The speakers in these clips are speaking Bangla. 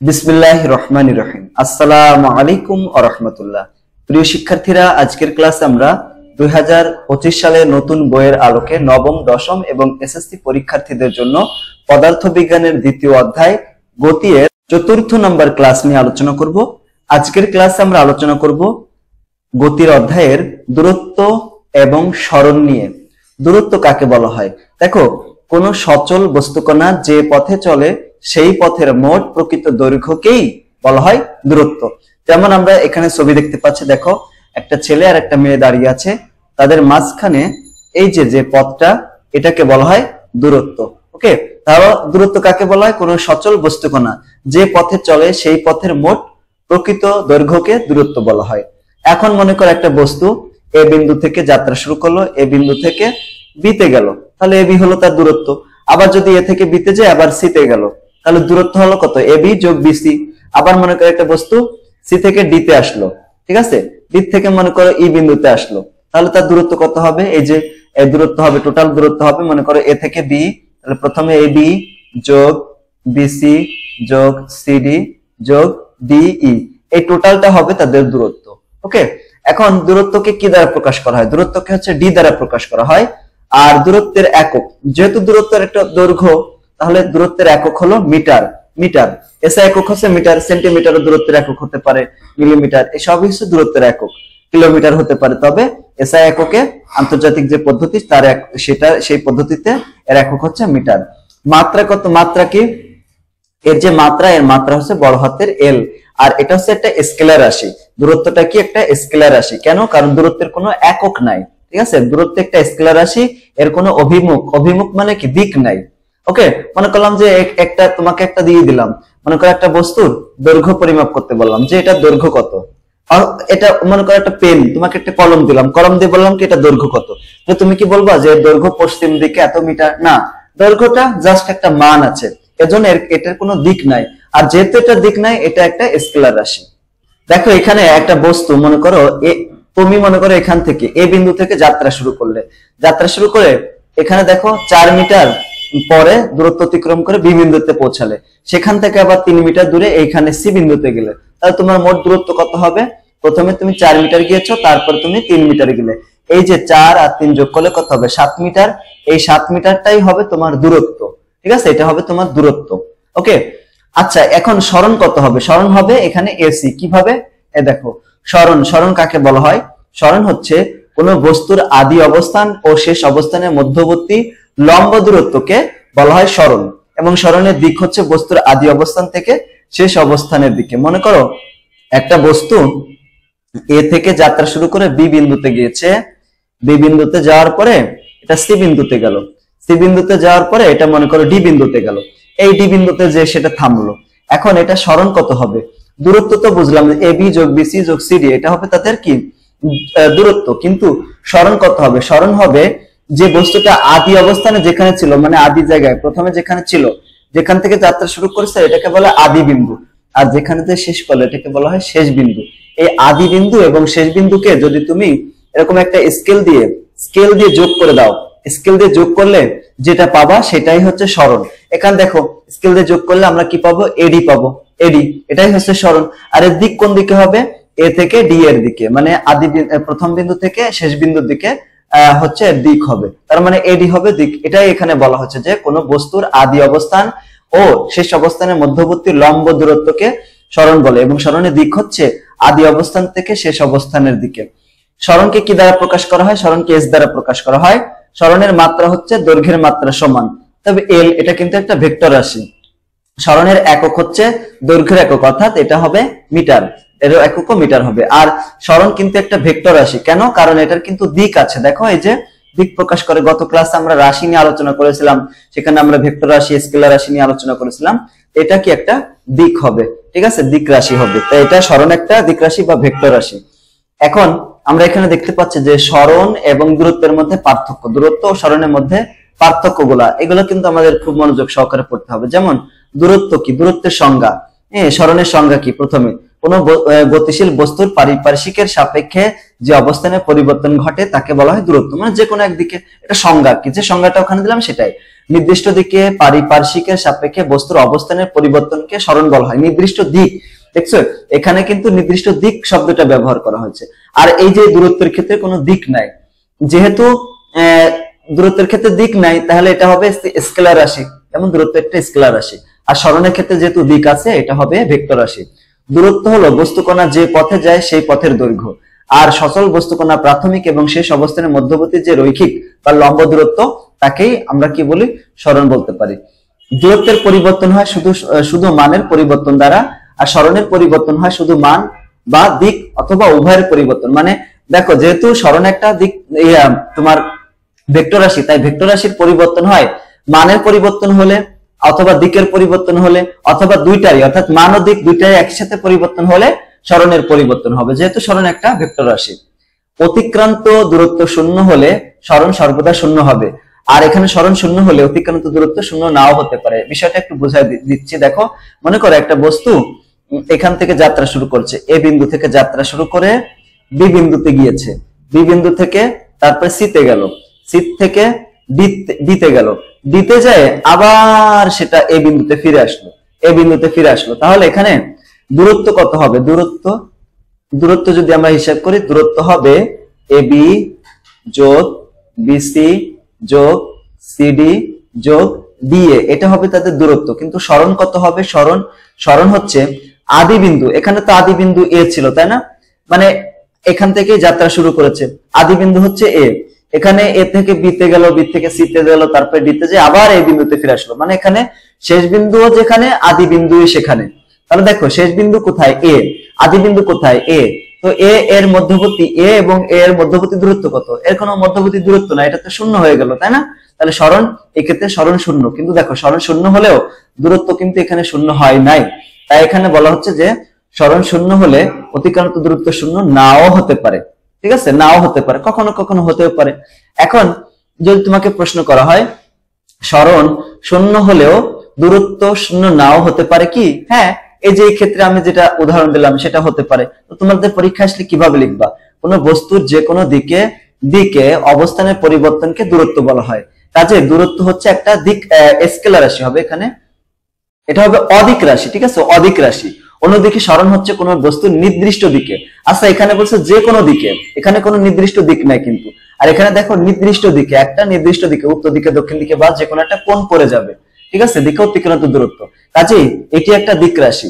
বিসমিল্লাহির রহমানির রহিম। আসসালামু আলাইকুম ওয়া রাহমাতুল্লাহ। প্রিয় শিক্ষার্থীরা, আজকের ক্লাসে আমরা 2025 সালের নতুন বইয়ের আলোকে নবম, দশম এবং এসএসসি পরীক্ষার্থীদের জন্য পদার্থবিজ্ঞানের দ্বিতীয় অধ্যায় গতি এর 4th নম্বর ক্লাস নিয়ে আলোচনা করব। আজকের ক্লাসে আমরা আলোচনা করব গতির অধ্যায়ের দূরত্ব এবং সরণ নিয়ে। দূরত্ব কাকে বলা হয়? দেখো, কোন সচল বস্তুকণা যে পথে চলে সেই পথের মোট প্রকৃত দৈর্ঘ্যকেই বলা হয় দূরত্ব। যেমন আমরা এখানে ছবি দেখতে পাচ্ছি, দেখো একটা ছেলে আর একটা মেয়ে দাঁড়িয়ে আছে, তাদের মাঝখানে এই যে পথটা, এটাকে বলা হয় দূরত্ব। ওকে, তাহলে দূরত্ব কাকে বলা হয়? কোন সচল বস্তুকণা যে পথে চলে সেই পথের মোট প্রকৃত দৈর্ঘ্যকে দূরত্ব বলা হয়। এখন মনে করো একটা বস্তু এ বিন্দু থেকে যাত্রা শুরু করলো, এ বিন্দু থেকে বি তে গেল, তাহলে এ বি হলো তার দূরত্ব। আবার যদি এ থেকে বি তে যায় আবার সি তে গেল, তাহলে দূরত্ব হলো কত? এ বি যোগ বিসি। আবার মনে করো একটা বস্তু সি থেকে ডি তে আসলো, ঠিক আছে, ডি থেকে মনে করো ই বিন্দুতে আসলো, তাহলে তার দূরত্ব কত হবে? এই যে এর দূরত্ব হবে, টোটাল দূরত্ব হবে মনে করো এ থেকে বি, তাহলে প্রথমে এ বি যোগ বিসি যোগ সিডি যোগ ডিই, এই টোটালটা হবে তাদের দূরত্ব। ওকে, এখন দূরত্বকে কি দ্বারা প্রকাশ করা হয়? দূরত্বকে হচ্ছে ডি দ্বারা প্রকাশ করা হয়। আর দূরত্বের একক, যেহেতু দূরত্বের একটা দৈর্ঘ্য, তাহলে দূরত্বের একক হলো মিটার। মিটার এসআই একক হচ্ছে মিটার, সেন্টিমিটার দূরত্বের একক হতে পারে মিলিমিটার, এসবই হচ্ছে দূরত্বের একক। কিলোমিটার হতে পারে, তবে এসআই এককে আন্তর্জাতিক যে পদ্ধতি তার সেই পদ্ধতিতে এর একক হচ্ছে মিটার। মাত্রা কত? মাত্রা কি? এর যে মাত্রা, এর মাত্রা হচ্ছে বড় হাতের এল। আর এটা হচ্ছে একটা স্কেলার রাশি। দূরত্বটা কি? একটা স্কেলার রাশি। কেন? কারণ দূরত্বের কোনো একক নাই, ঠিক আছে। দূরত্ব একটা স্কেলার রাশি, এর কোনো অভিমুখ, অভিমুখ মানে কি? দিক নাই। ওকে, মনে করলাম যে একটা তোমাকে একটা দিয়ে দিলাম, মনে করো একটা বস্তুর দৈর্ঘ্য পরিমাপ করতে বললাম যে এটা দৈর্ঘ্য কত। এটা মনে করো একটা পেন, তোমাকে একটা কলম দিলাম, কলম দিয়ে বললাম কি এটা দৈর্ঘ্য কত। তো তুমি কি বলবা যে দৈর্ঘ্য পশ্চিম দিকে এত মিটার? না, দৈর্ঘ্যটা জাস্ট একটা মান আছে, এজন্য এটার কোনো দিক নাই। আর যেহেতু এটা দিক নাই, এটা একটা স্কেলার রাশি। দেখো এখানে একটা বস্তু মনে করো, তুমি মনে করো এখান থেকে এ বিন্দু থেকে যাত্রা শুরু করলে, যাত্রা শুরু করে এখানে দেখো 4 মিটার পরে দূরত্ব অতিক্রম করে বি বিন্দুতে পৌঁছালে, সেখান থেকে আবার 3 মিটার দূরে এইখানে সি বিন্দুতে গেলে, তাহলে তোমার মোট দূরত্ব কত হবে? প্রথমে তুমি 4 মিটার গিয়েছো, তারপর তুমি 3 মিটার গেলে, এই যে 4 আর 3 যোগ করলে কত হবে? 7 মিটার। এই 7 মিটারটাই হবে তোমার দূরত্ব, ঠিক আছে, এটা হবে তোমার দূরত্ব। ওকে, আচ্ছা এখন সরণ কত হবে? সরণ হবে এখানে এসি। কিভাবে? এ দেখো, সরণ কাকে বলা হয়? সরণ হচ্ছে কোন বস্তুর আদি অবস্থান ও শেষ অবস্থানের মধ্যবর্তী লম্ব দূরত্বকে বলা হয় সরণ, এবং সরণের দিক হচ্ছে বস্তুর আদি অবস্থান থেকে শেষ অবস্থানের দিকে। মনে করো একটা বস্তু এ থেকে যাত্রা শুরু করে বি বিন্দুতে গিয়েছে, বি বিন্দুতে যাওয়ার পরে এটা সি বিন্দুতে গেল, সি বিন্দুতে যাওয়ার পরে এটা মনে করো ডি বিন্দুতে গেল, এই ডি বিন্দুতে যে সেটা থামলো। এখন এটা সরণ কত হবে? দূরত্ব তো বুঝলাম, এ বি যোগ বিসি যোগ সিডি, এটা হবে তাদের কি? দূরত্ব। কিন্তু সরণ কত হবে? সরণ হবে যে বস্তুটা আদি অবস্থানে যেখানে ছিল, মানে আদি জায়গায় প্রথমে যেখানে ছিল, যেখান থেকে যাত্রা শুরু করেছে এটাকে বলে আদি বিন্দু, আর যেখানে যে শেষ করলো এটাকে বলা হয় শেষ বিন্দু। এই আদি বিন্দু এবং শেষ বিন্দুকে যদি তুমি এরকম একটা স্কেল দিয়ে যোগ করে দাও, স্কেল দিয়ে যোগ করলে যেটা পাবা সেটাই হচ্ছে সরণ। এখানে দেখো স্কেল দিয়ে যোগ করলে আমরা কি পাবো? এডি পাবো, এডি, এটাই হচ্ছে সরণ। আর এর দিক কোন দিকে হবে? এ থেকে ডি এর দিকে, মানে আদি প্রথম বিন্দু থেকে শেষ বিন্দুর দিকে হচ্ছে দিক হবে, তার মানে এডি হবে দিক। এটাই এখানে বলা হচ্ছে যে কোন বস্তুর আদি অবস্থান ও শেষ অবস্থানের মধ্যবর্তী লম্ব দূরত্বকে সরণ বলে, এবং সরণের দিক হচ্ছে আদি অবস্থান থেকে শেষ অবস্থানের দিকে। সরণকে কি দ্বারা প্রকাশ করা হয়? সরণকে এস দ্বারা প্রকাশ করা হয়। সরণের মাত্রা হচ্ছে দৈর্ঘ্যের মাত্রা সমান, তবে এল এটা কিন্তু একটা ভেক্টর রাশি। সরণের একক হচ্ছে দৈর্ঘ্যের একক, অর্থাৎ এটা হবে মিটার, এর এককও মিটার হবে। আর সরণ কিন্তু একটা ভেক্টর রাশি। কেন? কারণ এটার কিন্তু দিক আছে। দেখো এই যে দিক প্রকাশ করে, গত ক্লাসে আমরা রাশি নিয়ে আলোচনা করেছিলাম, সেখানে আমরা ভেক্টর রাশি, স্কেলার রাশি নিয়ে আলোচনা করেছিলাম। এটা কি একটা দিক হবে, ঠিক আছে, দিক রাশি হবে। তাই এটা সরণ একটা দিক রাশি বা ভেক্টর রাশি। এখন আমরা এখানে দেখতে পাচ্ছি যে সরণ এবং দূরত্বের মধ্যে পার্থক্য, দূরত্ব ও সরণের মধ্যে পার্থক্য এগুলো কিন্তু আমাদের খুব মনোযোগ সহকারে পড়তে হবে। যেমন দূরত্ব কি? দূরত্বের সংজ্ঞা। সরণের সংজ্ঞা কি? প্রথমে কোন গতিশীল বস্তুর পারিপার্শ্বিকের সাপেক্ষে যে অবস্থানে পরিবর্তন ঘটে তাকে বলা হয় দূরত্ব, মানে যে কোনো একদিকে। এটা সংজ্ঞা কি? যে সংজ্ঞাটা ওখানে দিলাম সেটাই। নির্দিষ্ট দিকে পারিপার্শ্বিকের সাপেক্ষে বস্তুর অবস্থানের পরিবর্তনকে সরণ বলা হয়। নির্দিষ্ট দিক, দেখছো এখানে কিন্তু নির্দিষ্ট দিক শব্দটা ব্যবহার করা হয়েছে। আর এই যে দূরত্বের ক্ষেত্রে কোনো দিক নাই, যেহেতু দূরত্বের ক্ষেত্রে দিক নাই, তাহলে এটা হবে স্কেলার রাশি, যেমন দূরত্ব একটা স্কেলার রাশি। আর সরণের ক্ষেত্রে যেহেতু দিক আছে, এটা হবে ভেক্টর রাশি। দূরত্ব হলো বস্তুকণা যে পথে যায় সেই পথের দৈর্ঘ্য। আর সচল বস্তুকণা প্রাথমিক এবং শেষ অবস্থানের মধ্যবর্তী যে রৈখিক বা লম্ব দূরত্ব, তাকেই আমরা কি বলি, সরণ বলতে পারি। দূরত্বের পরিবর্তন হয় শুধু মানের পরিবর্তন দ্বারা, আর সরণের পরিবর্তন হয় শুধু মান বা দিক অথবা উভয়ের পরিবর্তন। মানে দেখো, যেহেতু সরণ একটা দিক তোমার ভেক্টর রাশি, তাই ভেক্টর রাশির পরিবর্তন হয় মানের পরিবর্তন হলে, অথবা দিকের পরিবর্তন হলে, অথবা দুইটারই, অর্থাৎ মান ও দিক দুইটাই একসাথে পরিবর্তন হলে সরণের পরিবর্তন হবে, যেহেতু সরণ একটা ভেক্টর রাশি। অতিক্রান্ত দূরত্ব শূন্য হলে সরণ সর্বদা শূন্য হবে। আর এখানে সরণ শূন্য হলে অতিক্রান্ত দূরত্ব শূন্য নাও হতে পারে। বিষয়টা একটু বুঝাই দিচ্ছি। দেখো, মনে করো একটা বস্তু এখান থেকে যাত্রা শুরু করছে, এ বিন্দু থেকে যাত্রা শুরু করে বি বিন্দুতে গিয়েছে, বি বিন্দু থেকে তারপরে সিতে গেল, সি থেকে ডিতে গেল, ডিতে যায় আবার সেটা এ বিন্দুতে ফিরে আসলো, এ বিন্দুতে ফিরে আসলো। তাহলে এখানে দূরত্ব কত হবে? দূরত্ব যদি আমরা হিসাব করি, দূরত্ব হবে এবি যোগ বিসি যোগ সিডি যোগ ডিএ, এটা হবে তাদের দূরত্ব। কিন্তু সরণ কত হবে? সরণ হচ্ছে আদি বিন্দু, এখানে তো আদি বিন্দু এ ছিল, তাই না? মানে এখান থেকে যাত্রা শুরু করেছে, আদি বিন্দু হচ্ছে এ, এখানে এ থেকে বিতে গেল, বি থেকে সিতে গেল, তারপরে ডিতে যে আবার এই বিন্দুতে ফিরে আসলো। মানে এখানে শেষ বিন্দুও যেখানে, আদি বিন্দু সেখানে। তাহলে দেখো, শেষ বিন্দু কোথায়? এ। আদি বিন্দু কোথায়? এ। তো এ এর মধ্যবর্তী, এ এবং এ এর মধ্যবর্তী দূরত্ব কত? এর কোনো মধ্যবর্তী দূরত্ব না, এটা তো শূন্য হয়ে গেল, তাই না? তাহলে সরণ, এক্ষেত্রে সরণ শূন্য। কিন্তু দেখো, সরণ শূন্য হলেও দূরত্ব কিন্তু এখানে শূন্য হয় নাই। তাই এখানে বলা হচ্ছে যে সরণ শূন্য হলে অতিক্রান্ত দূরত্ব শূন্য নাও হতে পারে। ঠিক আছে, নাও হতে পারে, কখনো কখনো হতেও পারে। এখন যদি তোমাকে প্রশ্ন করা হয় সরণ শূন্য হলেও দূরত্ব শূন্য নাও হতে পারে কি? হ্যাঁ, এই যে এই ক্ষেত্রে আমি যেটা উদাহরণ দিলাম সেটা হতে পারে। তো তোমাদের পরীক্ষা আসলে কিভাবে লিখবা? কোন বস্তুর যে কোনো দিকে অবস্থানের পরিবর্তনকে দূরত্ব বলা হয়। কাজে দূরত্ব হচ্ছে একটা দিক, স্কেলার রাশি হবে এখানে, এটা হবে অদিক রাশি। ঠিক আছে, অদিক রাশি। অন্যদিকে সরণ হচ্ছে কোন বস্তুর নির্দিষ্ট দিকে। আচ্ছা, এখানে বলছে যে কোনো দিকে, এখানে কোনো নির্দিষ্ট দিক নাই কিন্তু। আর এখানে দেখো, নির্দিষ্ট দিকে, একটা নির্দিষ্ট দিকে, উত্তর দিকে, দক্ষিণ দিকে বা যে কোনো একটা কোণ পড়ে যাবে। ঠিক আছে, দিকে অতিক্রান্ত দূরত্ব। কাজেই এটি একটা দিক রাশি।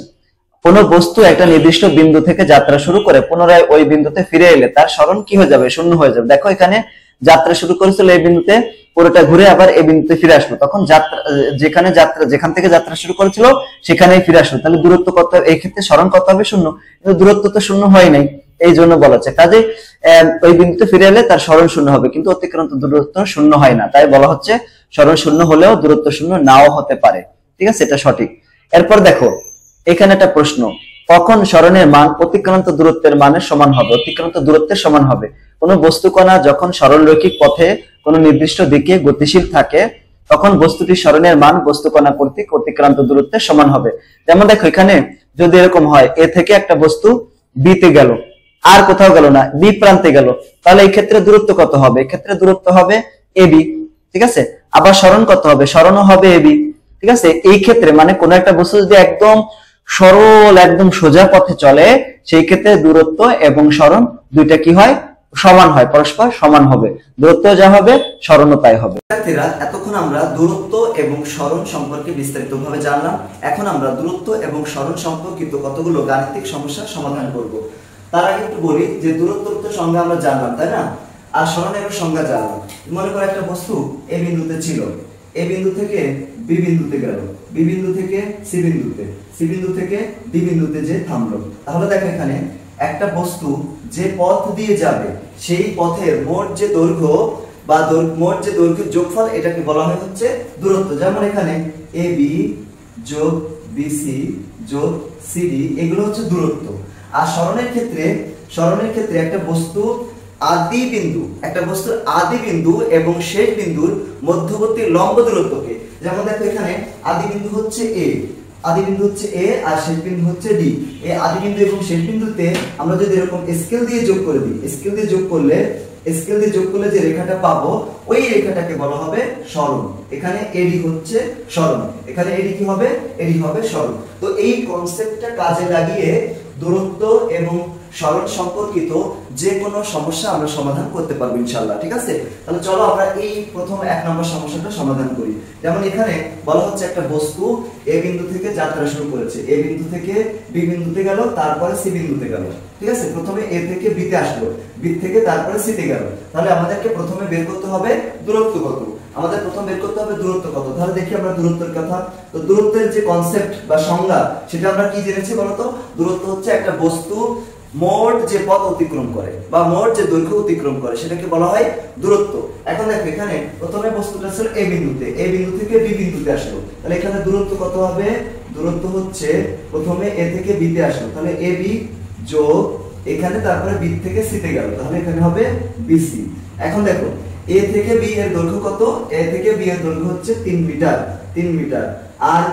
কোন বস্তু একটা নির্দিষ্ট বিন্দু থেকে যাত্রা শুরু করে পুনরায় ওই বিন্দুতে ফিরে এলে তার সরণ কি হয়ে যাবে? শূন্য হয়ে যাবে। দেখো, এখানে যাত্রা শুরু করেছিল এই বিন্দুতে, পুরোটা ঘুরে আবার এই বিন্দুতে ফিরে আসলো, তখন যেখান থেকে যাত্রা শুরু করেছিল সেখানেই ফিরে আসলো। তাহলে দূরত্ব কত? এই ক্ষেত্রে সরণ কত হবে? শূন্য। কিন্তু দূরত্ব তো শূন্য হয় নাই, এই জন্য বলা হচ্ছে। কাজে ওই বিন্দুতে ফিরে এলে তার সরণ শূন্য হবে, কিন্তু অতিক্রান্ত দূরত্ব শূন্য হয় না। তাই বলা হচ্ছে সরণ শূন্য হলেও দূরত্ব শূন্য নাও হতে পারে। ঠিক আছে, এটা সঠিক। এরপর দেখো, এখানে একটা প্রশ্ন, কখন সরণের মান অতিক্রান্ত দূরত্বের মানের সমান হবে? অতিক্রান্ত দূরত্বের সমান হবে কোন বস্তুকণা যখন সরলরৈখিক পথে কোন নির্দিষ্ট দিকে গতিশীল থাকে, তখন বস্তুটির সরণের মান বস্তুকণা কর্তৃক অতিক্রান্ত দূরত্বের সমান হবে। যেমন দেখো, এখানে যদি এরকম হয়, এ থেকে একটা বস্তু বি তে গেল, আর কোথাও গেল না, বি প্রান্তে গেল, তাহলে এই ক্ষেত্রে দূরত্ব কত হবে? এই ক্ষেত্রে দূরত্ব হবে এবি। ঠিক আছে, আবার সরণ কত হবে? সরণও হবে এবি। ঠিক আছে, এই ক্ষেত্রে মানে কোন একটা বস্তু যদি একদম সরল, একদম সোজা পথে চলে, সেই ক্ষেত্রে দূরত্ব এবং সরণ দুইটা কি হয়? সমান হয়, পরস্পর সমান হবে। দূরত্ব যা হবে, সরণও তাই হবে। শিক্ষার্থীরা, এতক্ষণ আমরা দূরত্ব এবং সরণ সম্পর্কে বিস্তারিতভাবে জানলাম। এখন আমরা দূরত্ব এবং সরণ সম্পর্কিত কতগুলো গাণিতিক সমস্যার সমাধান করব। তার আগে একটু বলি যে দূরত্বের তো সংজ্ঞা আমরা জানলাম, তাই না? আর সরণের সংজ্ঞা জানলাম। মনে করো একটা বস্তু এ বিন্দুতে ছিল, এ বিন্দু থেকে বি বিন্দুতে গেল, বি বিন্দু থেকে সি বিন্দুতে, সি বিন্দু থেকে ডি বিন্দুতে যে থামলো। তাহলে দেখো, এখানে একটা বস্তু যে পথ দিয়ে যাবে সেই পথের মোট যে দৈর্ঘ্য বা মোট যে দৈর্ঘ্যের যোগফল, এটাকে বলা হয় হচ্ছে দূরত্ব। যেমন এখানে এ বি যোগ বিসি যোগ সিডি, এগুলো হচ্ছে দূরত্ব। আর সরণের ক্ষেত্রে একটা বস্তু একটা বস্তুর আদি বিন্দু এবং শেষ বিন্দুর মধ্যবর্তী লম্ব দূরত্বকে, যেমন দেখো এখানে আদি বিন্দু হচ্ছে এ, আর শেষ বিন্দু হচ্ছে ডি। এই আদি বিন্দু এবং শেষ বিন্দুতে আমরা যদি এরকম স্কেল দিয়ে যোগ করে দিই, স্কেল দিয়ে যোগ করলে স্কেল দিয়ে যোগ করলে যে রেখাটা পাবো ওই রেখাটাকে বলা হবে সরণ। এখানে এডি হচ্ছে সরণ, এখানে এডি কি হবে, এডি হবে সরণ। তো এই কনসেপ্টটা কাজে লাগিয়ে দূরত্ব এবং সরণ সম্পর্কিত যে কোনো সমস্যা আমরা সমাধান করতে পারবো ইনশাআল্লাহ। ঠিক আছে, তাহলে চলো আমরা এই প্রথম 1 নম্বর সমস্যাটা সমাধান করি। যেমন এখানে বলা হচ্ছে একটা বস্তু এ বিন্দু থেকে যাত্রা শুরু করেছে, এ বিন্দু থেকে বি বিন্দুতে গেল, তারপরে সি বিন্দুতে গেল। ঠিক আছে, প্রথমে এ থেকে বি তে আসলো, বি থেকে তারপরে সি তে গেল। তাহলে আমাদেরকে প্রথমে বের করতে হবে দূরত্ব কত। আমাদের প্রথম বের করতে হবে দূরত্ব কত। তাহলে দেখি আমরা দূরত্বের কথা। তো দূরত্বের যে কনসেপ্ট বা সংজ্ঞা সেটা আমরা কি জেনেছি বলতো? দূরত্ব হচ্ছে একটা বস্তু মোট যে পথ অতিক্রম করে বা মোট যে দৈর্ঘ্য অতিক্রম করে সেটাকে বলা হয় দূরত্ব। এখন দেখো এখানে প্রথমে বস্তুটা ছিল এ বিন্দুতে, এ বিন্দু থেকে বি বিন্দুতে আসলো। তাহলে এখানে দূরত্ব কত হবে? দূরত্ব হচ্ছে প্রথমে এ থেকে বি তে আসলো, তাহলে এ বি যোগ এখানে তারপরে বি থেকে সি তে গেল, তাহলে এখানে হবে বিসি। এখন দেখো এ থেকে বি এর দৈর্ঘ্য কত? এ থেকে বি এর দৈর্ঘ্য হচ্ছে 3 মিটার, 3 মিটার। আর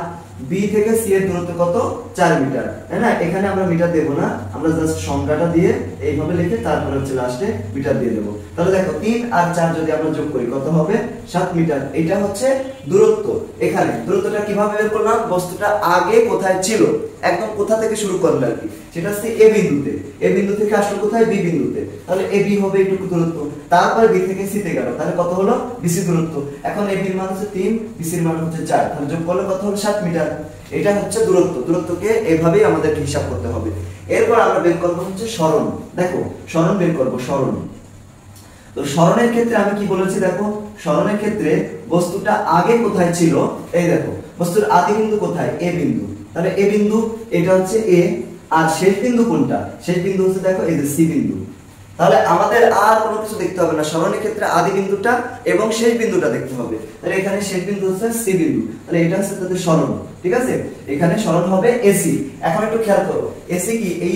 বি থেকে সি এর দূরত্ব কত? 4 মিটার, তাই না? এখানে আমরা মিটার দেব না, আমরা জাস্ট সংখ্যাটা দিয়ে এইভাবে লিখে তারপরে হচ্ছে লাস্টে মিটার দিয়ে দেব। তাহলে দেখো 3 আর 4 যদি আমরা যোগ করি কত হবে? 7 মিটার। এটা হচ্ছে দূরত্ব। এখানে দূরত্বটা কিভাবে বের করলাম? বস্তুটা আগে কোথায় ছিল, একদম কোথা থেকে শুরু করলো আর কি, সেটা হচ্ছে এ বিন্দুতে, এ বিন্দু থেকে আসলো কোথায়? বি বিন্দুতে। তাহলে এ বি হবে এইটুকু দূরত্ব, তারপরে বি থেকে সি তে গেল, তাহলে কত হলো? বিসি দূরত্ব। এখন এ বির মান হচ্ছে 3, বিসি এর মান হচ্ছে 4, তাহলে যোগ করলে কত হলো? 7 মিটার। এটা হচ্ছে দূরত্ব। দূরত্বকে এভাবেই আমাদেরকে হিসাব করতে হবে। এরপর আমরা বের করব হচ্ছে সরণ। দেখো সরণ বের করব, সরণ। তো সরণের ক্ষেত্রে আমি কি বলেছি দেখো, সরণের ক্ষেত্রে বস্তুটা আগে কোথায় ছিল, এই দেখো বস্তুর আদি বিন্দু কোথায়? এ বিন্দু। তাহলে এ বিন্দু এটা হচ্ছে এ, আর শেষ বিন্দু কোনটা? শেষ বিন্দু হচ্ছে দেখো এই যে সি বিন্দু। তাহলে আমাদের আর কোনো কিছু দেখতে হবে না, সরণের ক্ষেত্রে আদি বিন্দুটা এবং শেষ বিন্দুটা দেখতে হবে। তাহলে এখানে শেষ বিন্দু হচ্ছে সি বিন্দু, তাহলে এটা হচ্ছে তাদের সরণ। ঠিক আছে, এখানে সরণ হবে এসি। এখন একটু খেয়াল করো, এসি কি? এই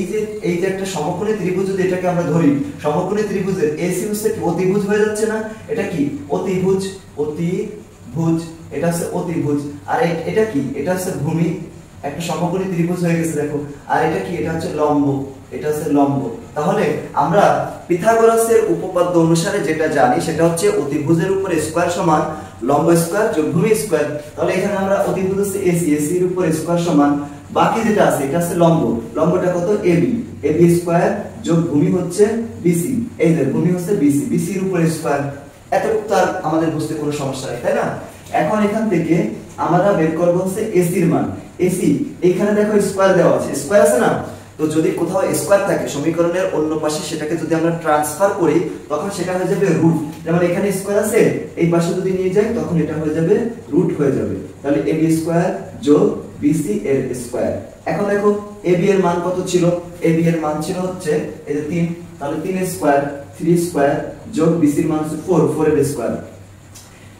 যে একটা সমকোণী ত্রিভুজ, যদি এটাকে আমরা ধরি সমকোণী ত্রিভুজের এসি হচ্ছে কি? অতিভুজ হয়ে যাচ্ছে না? এটা কি? অতিভুজ, অতিভুজ, এটা হচ্ছে অতিভুজ। আর এটা কি? এটা হচ্ছে ভূমি, একটা সমকোণী ত্রিভুজ হয়ে গেছে দেখো। আর এটা কি? এটা হচ্ছে লম্ব, এটা হচ্ছে লম্ব। তাহলে আমরা পিথাগোরাসের উপপাদ্য অনুসারে যেটা জানি সেটা হচ্ছে অতিভুজের উপর স্কয়ার সমান লম্ব স্কয়ার যোগ ভূমি স্কয়ার। তাহলে এখানে আমরা অতিভুজ হচ্ছে এসি, এসি এর উপর স্কয়ার সমান বাকি যেটা আছে এটা হচ্ছে লম্ব, লম্বটা কত? এবি, এবি স্কয়ার যোগ ভূমি হচ্ছে বিসি। এই যে ভূমি হচ্ছে বিসি, বিসি এর উপর স্কয়ার। এতটুকু তো আমাদের বুঝতে কোনো সমস্যা নেই, তাই না? এখন এখান থেকে আমরা বের করব হচ্ছে এসি এর মান। এসি এখানে দেখো স্কয়ার দেওয়া আছে, স্কয়ার আছে না? তো যদি কোথাও স্কয়ার থাকে সমীকরণের অন্য পাশে সেটাকে যদি আমরা ট্রান্সফার করি তখন সেটা হয়ে যাবে রুট। যেমন এখানে স্কয়ার আছে, এই পাশে যদি নিয়ে যাই তখন এটা হয়ে যাবে রুট হয়ে যাবে। তাহলে এবি স্কয়ার যোগ বিসি এর স্কয়ার। এখন দেখো এবি এর মান কত ছিল? এবি এর মান ছিল হচ্ছে এই যে 3, তাহলে 3 স্কয়ার, 3 স্কয়ার যোগ বিসি এর মান হচ্ছে 4, 4 এর স্কয়ার।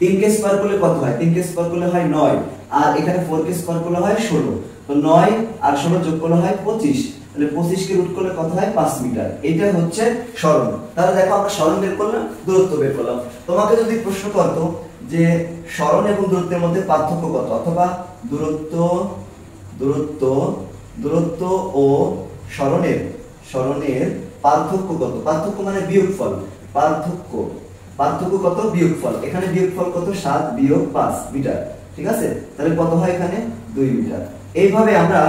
3 কে স্কয়ার করলে কত হয়? 3 কে স্কয়ার করলে হয় 9, আর এখানে 4 কে স্কয়ার করলে হয় 16। তো 9 আর 16 যোগ করলে হয় 25, তাহলে 25 কে রুট করলে কত হয়? 5 মিটার। এটা হচ্ছে সরণ। তাহলে দেখো আমরা সরণ বের করলাম, দূরত্ব বের করলাম। তোমাকে যদি প্রশ্ন করতো যে সরণ এবং দূরত্বের মধ্যে পার্থক্য কত, অথবা দূরত্ব দূরত্ব দূরত্ব ও সরণের পার্থক্য কত? পার্থক্য মানে বিয়োগফল, পার্থক্য, পার্থক্য কত? বিয়োগফল। এখানে বিয়োগফল কত? 7 বিয়োগ 5 মিটার। ঠিক আছে, তাহলে কত হয় এখানে? 2 মিটার। এইভাবে আমরা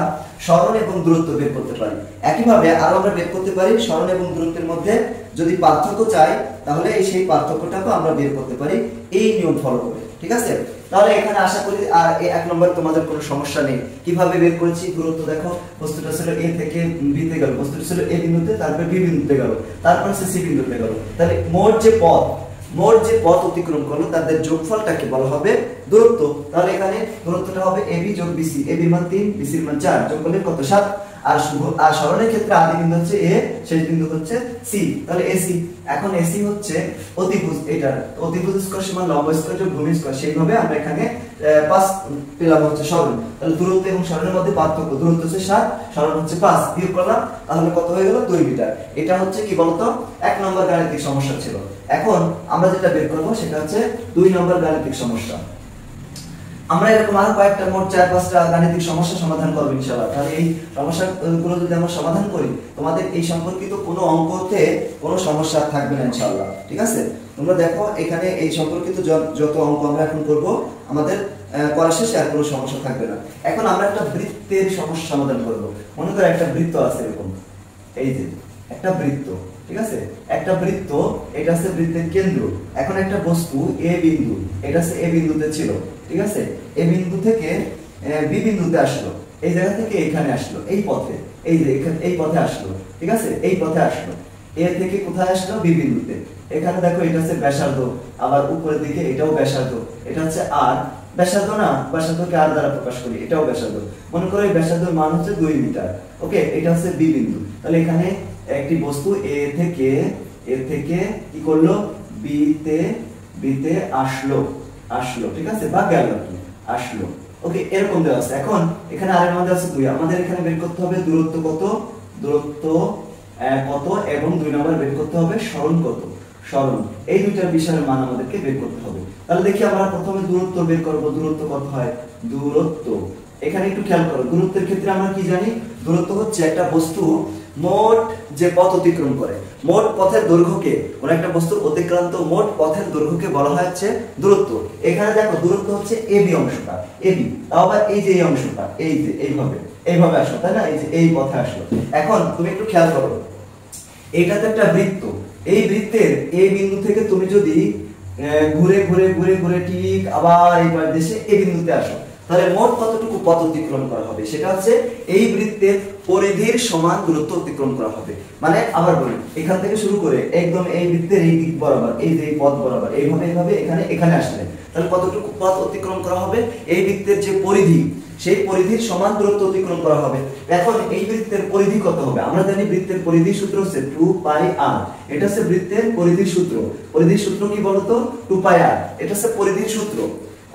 সরণ এবং দূরত্ব বের করতে পারি। একইভাবে আরো আমরা বের করতে পারি সরণ এবং দূরত্বের মধ্যে যদি পার্থক্য চাই তাহলে সেই পার্থক্যটাকে আমরা বের করতে পারি এই নিয়ম ফলো করে। ঠিক আছে, তাহলে এখানে আশা করি আর এই 1 নম্বর তোমাদের কোনো সমস্যা নেই। কিভাবে বের করেছি? দূরত্ব দেখো, বস্তুটা ছিল এ থেকে বি তে গেল, বস্তুটা ছিল এ বিন্দুতে, তারপর বি বিন্দুতে গেল, তারপর সি বিন্দুতে গেল। তাহলে মোট যে পথ অতিক্রম করলো তাদের যোগফলটাকে বলা হবে দূরত্ব। তাহলে এখানে দূরত্বটা হবে এবি যোগ বিসি, এবি মান 3, বিসি মান 4, যোগ করলে কত? 7। আর সরণের ক্ষেত্রে আদি বিন্দু হচ্ছে এ, শেষ বিন্দু হচ্ছে সি, তাহলে এসি। এখন এসি হচ্ছে অতিভুজ, এটা অতিভুজ স্কয়ার সমান লম্ব স্কয়ার যোগ ভূমি স্কয়ার। সেইভাবে আমরা এখানে 5 পেলাম হচ্ছে সরণ। তাহলে দূরত্ব এবং সরণের মধ্যে পার্থক্য, দূরত্ব হচ্ছে 7, সরণ হচ্ছে 5, বিয়োগ করলাম, তাহলে কত হয়ে গেল? 2 মিটার। এটা হচ্ছে কি বলতো 1 নম্বর গাণিতিক সমস্যা ছিল। এখন আমরা যেটা বের করব সেটা হচ্ছে 2 নম্বর গাণিতিক সমস্যা। আমরা এরকম আরো কয়েকটা মোট 4-5টা গাণিতিক সমস্যা সমাধান করব ইনশাআল্লাহ। তাহলে এই সমস্যাগুলো যদি আমরা সমাধান করি তোমাদের এই সম্পর্কিত কোনো অঙ্কতে কোনো সমস্যা থাকবে না ইনশাআল্লাহ, ঠিক আছে? তোমরা দেখো এখানে এই সম্পর্কিত যত অঙ্ক আমরা এখন করব আমাদের করা শেষে আর কোনো সমস্যা থাকবে না। এখন আমরা একটা বৃত্তের সমস্যা সমাধান করব। মনে করো একটা বৃত্ত আছে এরকম, এই যে একটা বৃত্ত, ঠিক আছে? একটা বৃত্ত, এটা আছে বৃত্তের কেন্দ্র। এখন একটা বস্তু এ বিন্দু, এটা আছে এ বিন্দুতে ছিল, ঠিক আছে? এ বিন্দু থেকে বি বিন্দুতে আসলো, এই জায়গা থেকে এখানে আসলো, এই পথে, এই যে এখানে এই পথে আসলো, ঠিক আছে? এই পথে আসলো, এ থেকে কোথায় আসলো? বি বিন্দুতে। এখানে দেখো এটা হচ্ছে ব্যাসার্ধ, আবার উপরের দিকে এটাও ব্যাসার্ধ, এটা হচ্ছে আর ব্যাসার্ধ না, ব্যাসার্ধকে আর দ্বারা প্রকাশ করি, এটাও ব্যাসার্ধ। মনে করো এই ব্যাসার্ধের মান হচ্ছে 2 মিটার, ওকে? এটা হচ্ছে বি বিন্দু। তাহলে এখানে একটি বস্তু এ থেকে কি করলো? বিতে আসলো, ঠিক আছে? বা গেল কি আসলো, ওকে? এরকম দেওয়া আছে। এখন এখানে আর এর মধ্যে আছে 2, আমাদের এখানে বের করতে হবে দূরত্ব কত, এবং 2 নাম্বার বের করতে হবে সরণ কত, সরণ। এই দুইটা বিষয়ের মান আমাদেরকে বের করতে হবে। তাহলে দেখি আমরা প্রথমে দূরত্ব বের করব। দূরত্ব কত হয়? দূরত্ব, এখানে একটু খেয়াল করো, দূরত্বের ক্ষেত্রে আমরা কি জানি? দূরত্ব হচ্ছে একটা বস্তু মোট যে পথ অতিক্রম করে, মোট পথের দৈর্ঘ্যকে, কোন একটা বস্তুর অতিক্রান্ত মোট পথের দৈর্ঘ্যকে বলা হয় হচ্ছে দূরত্ব। এখানে দেখো দূরত্ব হচ্ছে এবি অংশটা, এবি। তাও আবার এই যে এই অংশটা, এই যে এইভাবে আসলো, তাই না? এই যে এই পথে আসলো। এখন তুমি একটু খেয়াল করো, এইটা তো একটা বৃত্ত, এই বৃত্তের এই বিন্দু থেকে তুমি যদি ঘুরে ঠিক আবার এইবার দেশে এই বিন্দুতে আসো, তাহলে মোট কতটুকু পথ অতিক্রম করা হবে? সেটা হচ্ছে এই বৃত্তের পরিধির সমান দূরত্ব অতিক্রম করা হবে। মানে আবার বলি, এখান থেকে শুরু করে একদম এই বৃত্তের এই দিক বরাবর, এই যে এই পথ বরাবর এইভাবে এখানে আসলে তাহলে কতটুকু পথ অতিক্রম করা হবে? এই বৃত্তের যে পরিধি, সেই পরিধির সমান দূরত্ব অতিক্রম করা হবে। এখন এই বৃত্তের পরিধি কত হবে? আমরা জানি বৃত্তের পরিধির সূত্র হচ্ছে 2πr। এটা হচ্ছে বৃত্তের পরিধির সূত্র। পরিধির সূত্র কি বলতো? 2πr। এটা হচ্ছে পরিধির সূত্র।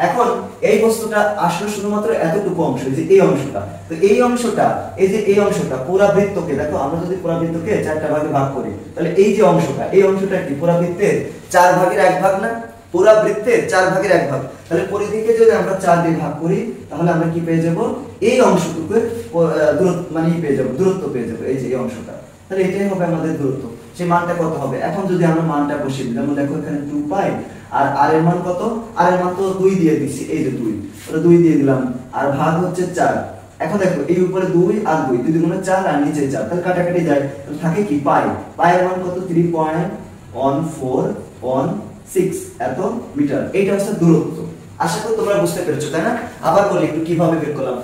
এখন এই বস্তুটা আসলে শুধুমাত্র এতটুকু অংশ, যে এই অংশটা, তো এই অংশটা, এই যে এই অংশটা পুরো বৃত্তকে দেখো, আমরা যদি পুরো বৃত্তকে 4টা ভাগে ভাগ করি, তাহলে এই যে অংশটা, এই অংশটা কি পুরো বৃত্তের 4 ভাগের 1 ভাগ না? পুরো বৃত্তের 4 ভাগের 1 ভাগ। তাহলে পরিধিকে যদি আমরা 4 দিয়ে ভাগ করি, তাহলে আমরা কি পেয়ে যাব? এই অংশটুকুর দূরত্ব, মানে পেয়ে যাব, দূরত্ব পেয়ে যাব, এই যে এই অংশটা। তাহলে এটাই হবে আমাদের দূরত্ব। সেই মানটা কত হবে? এখন যদি আমরা মানটা বসিয়ে দিই, যেমন দেখো এখানে 2π, আর আর এর মান কত? আর এর মান তো 2 দিয়ে দিছি, এই যে 2, ওটা 2 দিয়ে দিলাম, আর ভাগ হচ্ছে 4। এখন দেখো এই উপরে 2 আর 2, 2 দুগুণে 4 আর নিচে 4, তাহলে কাটাকাটি যায়, তাহলে থাকে কি পাই। পাই এর মান কত? 3.1416 এত মিটার। এইটা হচ্ছে দূরত্ব। আশা করি তোমরা বুঝতে পেরেছো, তাই না? আবার বলি একটু কিভাবে বের করলাম।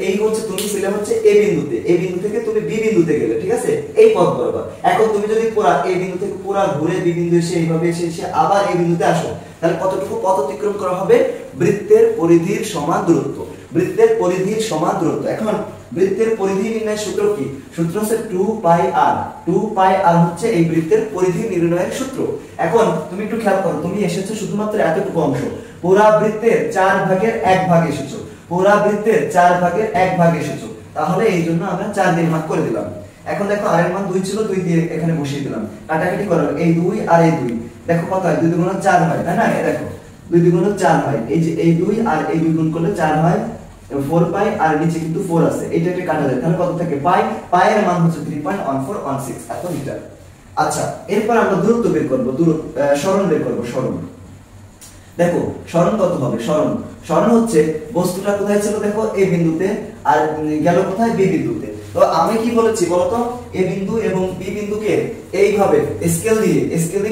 এই হচ্ছে তুমি ছিলে হচ্ছে এ বিন্দুতে, এই বিন্দু থেকে তুমি বি বিন্দুতে গেলে, ঠিক আছে? এই পথ বরাবর। এখন তুমি যদি পুরো এই বিন্দু থেকে পুরো ঘুরে বি বিন্দু এসে এইভাবে এসে আবার এই বিন্দুতে আসো, তাহলে কতটুকু পথ অতিক্রম করা হবে? বৃত্তের পরিধির সমান দূরত্ব, বৃত্তের পরিধির সমান দূরত্ব। এখন বৃত্তের পরিধি নির্ণয়ের সূত্র কি? সূত্র হচ্ছে 2πr। 2πr হচ্ছে এই বৃত্তের পরিধি নির্ণয়ের সূত্র। এখন তুমি একটু খেয়াল করো, তুমি এসেছো শুধুমাত্র এতটুকু অংশ, পুরা বৃত্তের 4 ভাগের 1 ভাগ এসেছো, পুরা বৃত্তের 4 ভাগের 1 ভাগ এসেছো, তাহলে এই জন্য আমরা 4 দিয়ে ভাগ করে দিলাম। এখন দেখো আর এর মান 2 ছিল, 2 দিয়ে এখানে বসিয়ে দিলাম, কাটাকাটি করো, এই 2 আর এই 2, দেখো কত হয়? 2 দুগুণ 4 হয়, তাই না? এই দেখো 2 দুগুণ 4 হয়, এই যে এই 2 আর এই 2 গুণ করলে 4 হয়, 4π, আর নিচে কিন্তু 4 আছে, এটা কাটা যায়, তাহলে কত থাকে? পাই। পাই এর মান হচ্ছে 3.1416 এত মিটার। আচ্ছা, এরপর আমরা দূরত্ব বের করব, সরণ বের করব। সরণ দেখো, সরণ কত হবে? সরণ হচ্ছে বস্তুটা কোথায় ছিল? দেখো এই বিন্দুতে, আর গেল কোথায়? বি বিন্দুতে। তো আমি কি বলেছি বলতো? এ বিন্দু এবং বি বিন্দুকে এইভাবে স্কেল দিয়ে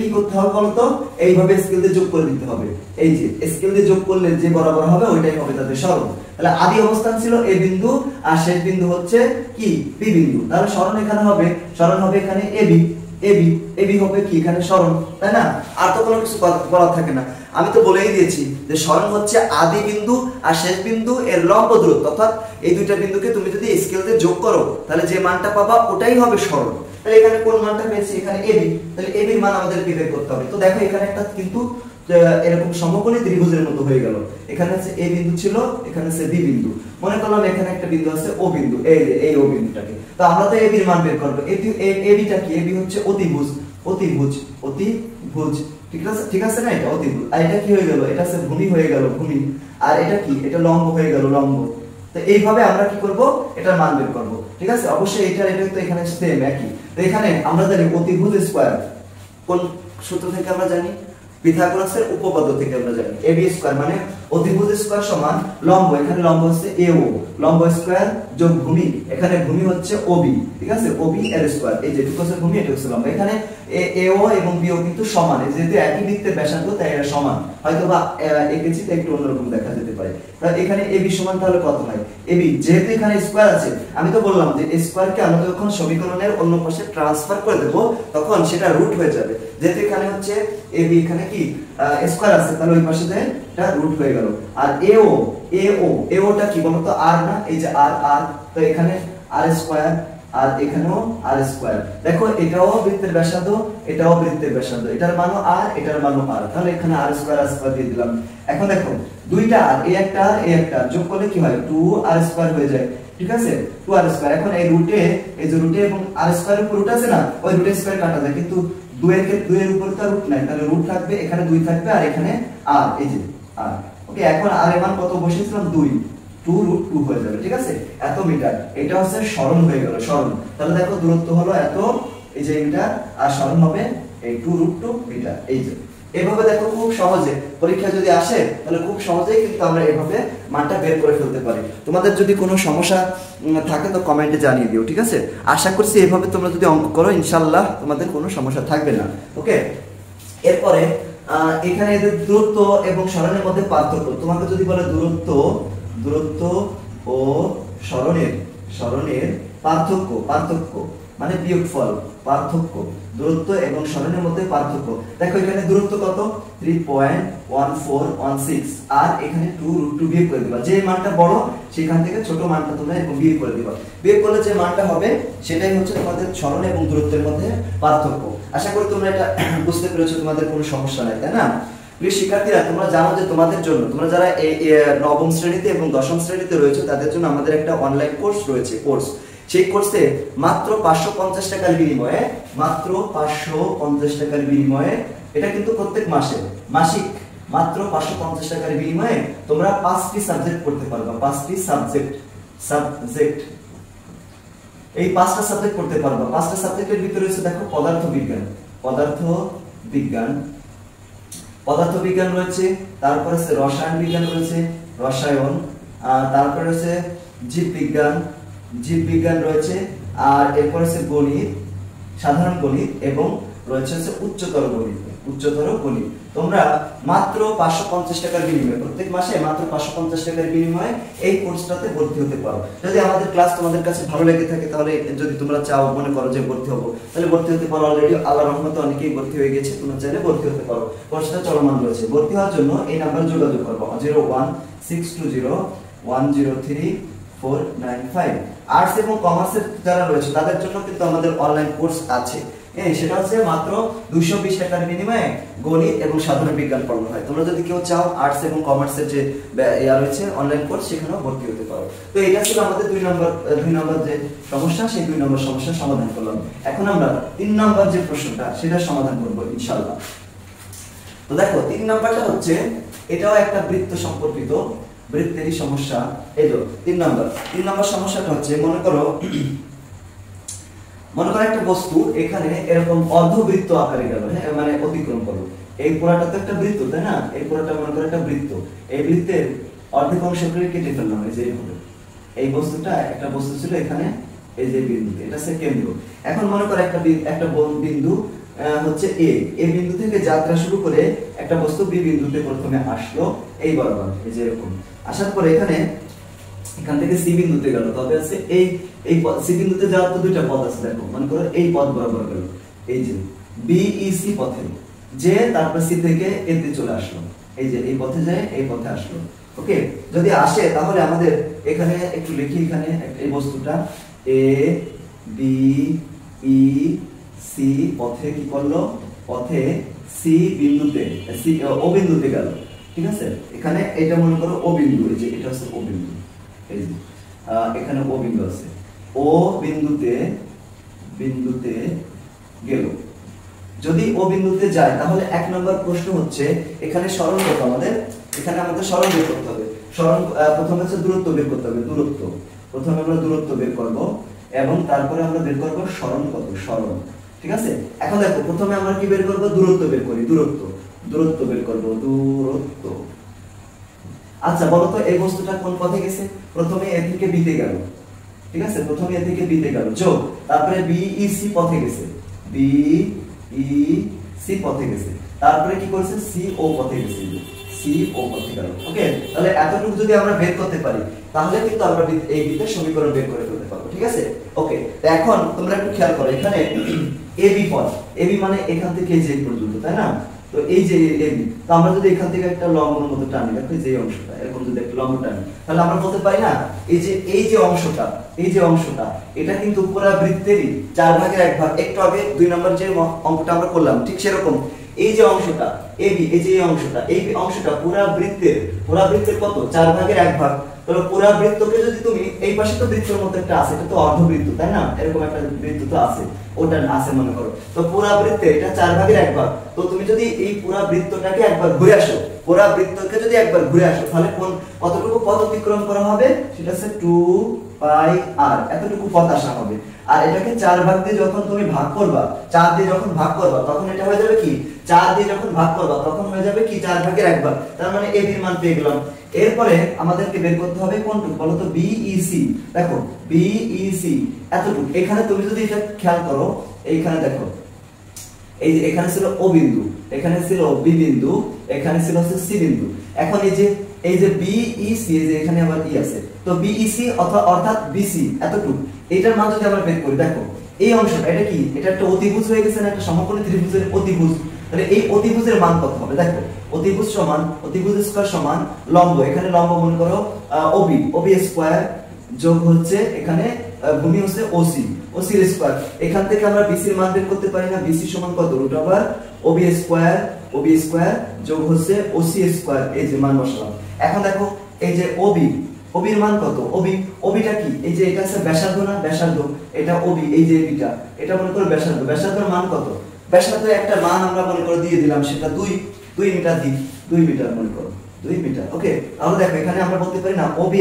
কি করতে হবে বলতো? এইভাবে স্কেল দিয়ে যোগ করে দিতে হবে। এই যে স্কেল দিয়ে যোগ করলে যে বরাবর হবে ওইটাই হবে তাদের সরণ। তাহলে আদি অবস্থান ছিল এ বিন্দু, আর শেষ বিন্দু হচ্ছে কি? বি বিন্দু। তাহলে সরণ এখানে হবে, সরণ হবে এখানে এবি, এবি হবে কি? এখানে সরণ, তাই না? আর তো কোনো কিছু বলার থাকে না। আমি তো বলেই দিয়েছি যে সরণ হচ্ছে আদি বিন্দু আর শেষ বিন্দু এর লম্ব দূরত্ব, অর্থাৎ এই দুইটা বিন্দুকে তুমি যদি স্কেল দিয়ে যোগ করো, তাহলে যে মানটা পাবা ওটাই হবে সরণ। তাহলে এখানে কোন মানটা পেয়েছি? এখানে এবি। তাহলে এবির মান আমাদের বের করতে হবে। তো দেখো এখানে একটা কিন্তু এরকম সমকোণী ত্রিভুজের মতো হয়ে গেল। এখানে আছে এ বিন্দু ছিল, এখানে আছে বি বিন্দু। মনে করলাম এখানে একটা বিন্দু আছে ও বিন্দু, এই ও বিন্দুটাকে। তো আমরা তো এবির মান বের করব। এবিটা কি? এবি হচ্ছে অতিভুজ। অতিভুজ, অতিভুজ, ঠিক আছে না, এটা অতিভুজ। আর এটা কি হয়ে গেল, এটা হচ্ছে ভূমি হয়ে গেল, ভূমি। আর এটা কি, এটা লম্ব হয়ে গেল, লম্ব। তো এইভাবে আমরা কি করব, এটার মান বের করব, ঠিক আছে। অবশ্যই এটা তো এখানে সেম একই। তো এখানে আমরা জানি অতিভুজ স্কয়ার কোন সূত্র থেকে আমরা জানি, পিথাগোরাসের উপপাদ্য থেকে আমরা জানি। ab স্কয়ার মানে অতিভুজ স্কয়ার সমান লম্ব, এখানে লম্ব হচ্ছে AO, লম্ব স্কয়ার যোগ ভূমি, এখানে ভূমি হচ্ছে OB, ঠিক আছে, OB এর স্কয়ার। এই যে এটুকু হচ্ছে ভূমি, এটুকু হচ্ছে লম্ব। এখানে AO এবং BO কিন্তু সমান, যেহেতু একই বৃত্তের ব্যাসার্ধ তাই এরা সমান। হয়তোবা এঁকেছি একটু অন্যরকম দেখা যেতে পারে। তাহলে এখানে AB সমান তাহলে কত হয়, AB যেহেতু এখানে স্কয়ার আছে, আমি তো বললাম যে স্কয়ারকে আমরা যখন সমীকরণের অন্য পাশে ট্রান্সফার করে দেব তখন সেটা রুট হয়ে যাবে। যেহেতু এখানে হচ্ছে AB, এখানে কি স্কয়ার আছে, তাহলে ওই পাশে যে এটা রুট হয়ে গেল। আর AO টা কি বলতো, r না, এই যে r, তো এখানে r স্কয়ার, আর এখানেও r স্কয়ার। দেখো এটাও বৃত্তের ব্যাসার্ধ, এটাও বৃত্তের ব্যাসার্ধ, এটার মানও r, এটার মানও r, তাহলে এখানে r স্কয়ার দিয়ে দিলাম। এখন দেখো দুইটা r, এই একটা যোগ করলে কি হয়, 2r স্কয়ার হয়ে যায়, ঠিক আছে, 2r স্কয়ার। এখন এই রুটে, এই যে রুটে এবং r স্কয়ারের উপর রুট আছে না, ওই রুটের স্কয়ার কাটা যায়, কিন্তু 2 এর উপর তো রুট নাই, তাহলে রুট থাকবে, এখানে 2 থাকবে, আর এখানে r, এই যে r। ওকে, এখন r এর মান কত বসিয়েছিলাম, 2 হয়ে যাবে, ঠিক আছে, এত মিটার। এটা হচ্ছে সরণ হয়ে গেল, সরণ। তাহলে দেখো দূরত্ব হলো এত, এই যে মিটার, আর সরণ হবে এই 2√2 মিটার। এই যে এভাবে দেখো খুব সহজে পরীক্ষা যদি আসে তাহলে খুব সহজেই কিন্তু আমরা এভাবে মানটা বের করে ফেলতে পারি। তোমাদের যদি কোনো সমস্যা থাকে তো কমেন্টে জানিয়ে দিও, ঠিক আছে। আশা করছি এভাবে তোমরা যদি অঙ্ক করো ইনশাআল্লাহ তোমাদের কোনো সমস্যা থাকবে না। ওকে, এরপরে এখানে এদের দূরত্ব এবং সরণের মধ্যে পার্থক্য। তোমাকে যদি বলে দূরত্ব ও সরণের পার্থক্য মানে বিয়োগফল, পার্থক্য, দূরত্ব এবং সরণের মধ্যে পার্থক্য। দেখো এখানে দূরত্ব কত, 3.1416, আর এখানে 2√2 বিয়োগ করে দিবা। যে মানটা বড় সেখান থেকে ছোট মানটা তোমরা এরকম বিয়োগ করে দিবা। বিয়োগ করলে যে মানটা হবে সেটাই হচ্ছে তোমাদের সরণ এবং দূরত্বের মধ্যে পার্থক্য। আশা করি তোমরা এটা বুঝতে পেরেছো, তোমাদের কোনো সমস্যা নাই, তাই না? প্রিয় শিক্ষার্থীরা, তোমরা জানো যে তোমাদের জন্য, তোমরা যারা নবম শ্রেণীতে এবং দশম শ্রেণীতে রয়েছে তাদের জন্য আমাদের একটা অনলাইন কোর্স রয়েছে। সেই কোর্সে মাত্র 550 টাকার বিনিময়ে, মাত্র 550 টাকার বিনিময়ে, এটা কিন্তু প্রত্যেক মাসিক মাত্র 550 টাকার বিনিময়ে তোমরা 5টি সাবজেক্ট পড়তে পারবে। 5টি সাবজেক্ট, এই 5টা সাবজেক্ট পড়তে পারবে। 5টা সাবজেক্টের ভিতরে রয়েছে দেখো পদার্থবিজ্ঞান রয়েছে, তারপর আছে রসায়ন বিজ্ঞান রয়েছে, রসায়ন, তারপর রয়েছে জীববিজ্ঞান রয়েছে, আর এরপর আছে গণিত, সাধারণ গণিত, এবং রয়েছে উচ্চতর গণিত। তোমরা মাত্র 550 টাকার বিনিময়ে, প্রত্যেক মাসে মাত্র 550 টাকার বিনিময়ে এই কোর্সটাতে ভর্তি হতে পারো। যদি আমাদের ক্লাস তোমাদের কাছে ভালো লেগে থাকে, তাহলে যদি তোমরা চাও, মনে করো যে ভর্তি হবো, তাহলে ভর্তি হতে পারো। অলরেডি আল্লাহর রহমতে অনেকেই ভর্তি হয়ে গেছে, তোমরা চাইলে ভর্তি হতে পারো। কোর্সটা চলমান রয়েছে। ভর্তি হওয়ার জন্য এই নাম্বারে যোগাযোগ করবো, 01620103495। আর্টস এবং কমার্সের যারা রয়েছে তাদের জন্য কিন্তু আমাদের অনলাইন কোর্স আছে। সেটা হচ্ছে মাত্র 220 টাকার বিনিময়ে গণিত এবং সাধারণ বিজ্ঞান পড়ানো হয়। তোমরা যদি কেউ চাও আর্টস এবং কমার্সের যে রয়েছে অনলাইন কোর্স, সেখানেও ভর্তি হতে পারো। তো এটা ছিল আমাদের 2 নম্বর যে সমস্যা, সেই 2 নম্বর সমস্যার সমাধান করলাম। এখন আমরা 3 নম্বর যে প্রশ্নটা সেটা সমাধান করব ইনশাআল্লাহ। তো দেখো 3 নম্বরটা হচ্ছে, এটাও একটা বৃত্ত সম্পর্কিত, বৃত্তেরই সমস্যা। এই তো 3 নম্বর সমস্যাটা হচ্ছে, মনে করো একটা বস্তু এখানে এরকম অর্ধবৃত্ত আকারে গেল, হ্যাঁ, মানে অতিক্রম করলো। এই পুরাটা তো একটা বৃত্ত, তাই না? এই পুরাটা মনে করো একটা বৃত্ত। এই বৃত্তের অর্ধেক অংশ করে কেটে ফেললাম, এই যে এইভাবে। এই বস্তুটা একটা বস্তু ছিল এখানে, এই যে বিন্দু, এটা হচ্ছে কেন্দ্র। এখন মনে করো একটা বিন্দু হচ্ছে এ বিন্দু থেকে যাত্রা শুরু করে একটা বস্তু বি বিন্দুতে প্রথমে আসলো, এই বরাবর, এই যে এরকম আসার পরে এখান থেকে সি বিন্দুতে গেল। তবে আছে এই সি বিন্দুতে যাওয়ার তো 2টা পথ আছে। দেখো মনে করো এই পথ বরাবর গেল, এই যে বিইসি পথে, যে তারপর সি থেকে এ তে চলে আসলো, এই যে এই পথে যায়, এই পথে আসলো। ওকে, যদি আসে তাহলে আমাদের এখানে একটু লিখি, এখানে এই বস্তুটা এ বি ই সি পথে কি করলো, পথে সি বিন্দুতে, ও বিন্দুতে গেল, ঠিক আছে। এখানে এটা মনে করো ও বিন্দু, এই যে এটা হচ্ছে ও বিন্দু, এই যে এখানে ও বিন্দু আছে, ও বিন্দুতে গেল। যদি ও বিন্দুতে যায় তাহলে 1 নম্বর প্রশ্ন হচ্ছে এখানে সরণ কত আমাদের, এখানে আমাদের সরণ বের করতে হবে। সরণ প্রথমে হচ্ছে দূরত্ব বের করতে হবে, দূরত্ব প্রথমে আমরা দূরত্ব বের করব এবং তারপরে আমরা বের করব সরণ কত, সরণ। ঠিক আছে, এখন দেখো প্রথমে আমরা কি বের করব, দূরত্ব বের করি, দূরত্ব বের করব, দূরত্ব। আচ্ছা বলো তো এই বস্তুটা কোন পথে গেছে, প্রথমে এ থেকে বি তে গেল। ঠিক আছে, প্রথমে এ থেকে বি তে গেল, যোগ তারপরে বি ই সি পথে গেছে, বি ই সি পথে গেছে, তারপরে কি করেছে সি ও পথে গেছে, সি ও পথে গেল। ওকে, তাহলে এতটুকু যদি আমরা বের করতে পারি তাহলে কিন্তু আমরা এই বিতে সমীকরণ বের করে ফেলতে পারবো। ঠিক আছে, ওকে। তো এখন তোমরা একটু খেয়াল করো, এখানে এবি পথ, এবি মানে এখান থেকে এই যে পর্যন্ত, তাই না? তো এই যে এবি, তো আমরা যদি এখান থেকে একটা লম্বের মতো টানি, দেখো যে অংশটা এরকম যদি একটা লম্ব টানি, তাহলে আমরা বলতে পারি না এই যে অংশটা, এই যে অংশটা, এটা কিন্তু পুরো বৃত্তেরই 4/1 একটু আগে 2 নম্বর যে অঙ্কটা আমরা করলাম ঠিক সেরকম এই যে অংশটা এবি, এই যে অংশটা পুরো বৃত্তের কত, 4/1 তাহলে পুরো বৃত্তকে যদি তুমি এই পাশে তো বৃত্তের মতো একটা আছে, এটা তো অর্ধবৃত্ত, তাই না? এরকম একটা বৃত্ত তো আছে, ওটা আছে মনে করো, তো পুরো বৃত্তে এটা 4/1 তো তুমি যদি এই পুরো বৃত্তটাকে একবার ঘুরে আসো, পুরো বৃত্তকে যদি একবার ঘুরে আসো তাহলে কতটুকু পথ অতিক্রম করা হবে, সেটা হচ্ছে 2 পাই আর, এতটুকু পথ আসা হবে। আর এটাকে 4 ভাগ দিয়ে যখন তুমি ভাগ করবা, 4 দিয়ে যখন ভাগ করবা তখন এটা হয়ে যাবে কি, 4 দিয়ে যখন ভাগ করবা তখন হয়ে যাবে কি 4/1, তার মানে এ এর মান পেয়ে গেলাম। এরপরে আমাদেরকে বের করতে হবে কোনটুকু বলো তো, বিইসি। দেখো বিইসি এতটুকু, এখানে তুমি যদি এটা খেয়াল করো, এইখানে দেখো এই যে এখানে ছিল ও বিন্দু, এখানে ছিল বি বিন্দু, এখানে ছিল হচ্ছে সি বিন্দু। এখন এই যে বিইসি, এই যে এখানে আবার ই আছে, তো বিইসি অর্থাৎ বিসি এতটুকু, এইটার মান যদি আমরা বের করি, দেখো এই অংশটা এটা কি, এটা একটা অতিভুজ হয়ে গেছে না, একটা সমকোণী ত্রিভুজের অতিভুজ। তাহলে এই অতিভুজের মান কত হবে, দেখো অতিভুজ স্কয়ার সমান লম্ব, এখানে লম্ব মনে করো ওবি স্কয়ার যোগ হচ্ছে এখানে ভূমি হচ্ছে ওসি এর স্কয়ার। এখান থেকে আমরা বিসি এর মান বের করতে পারি না, বিসি সমান কত, ওবি স্কয়ার যোগ হচ্ছে ওসি স্কয়ার, এই যে মান বসালাম। এখন দেখো এই যে ওবির মান কত, ওবিটা কি, এই যে এটা আছে ব্যাসার্ধ না, ব্যাসার্ধ, এটা ওবি, এই যে এটা মনে করো ব্যাসার্ধের মান কত, ব্যাসার্ধের একটা মান আমরা মনে করে দিয়ে দিলাম, সেটা 2 মিটার দিই, 2 মিটার মনে করো, 2 মিটার। ওকে, তাহলে দেখো এখানে আমরা বলতে পারি না ওবি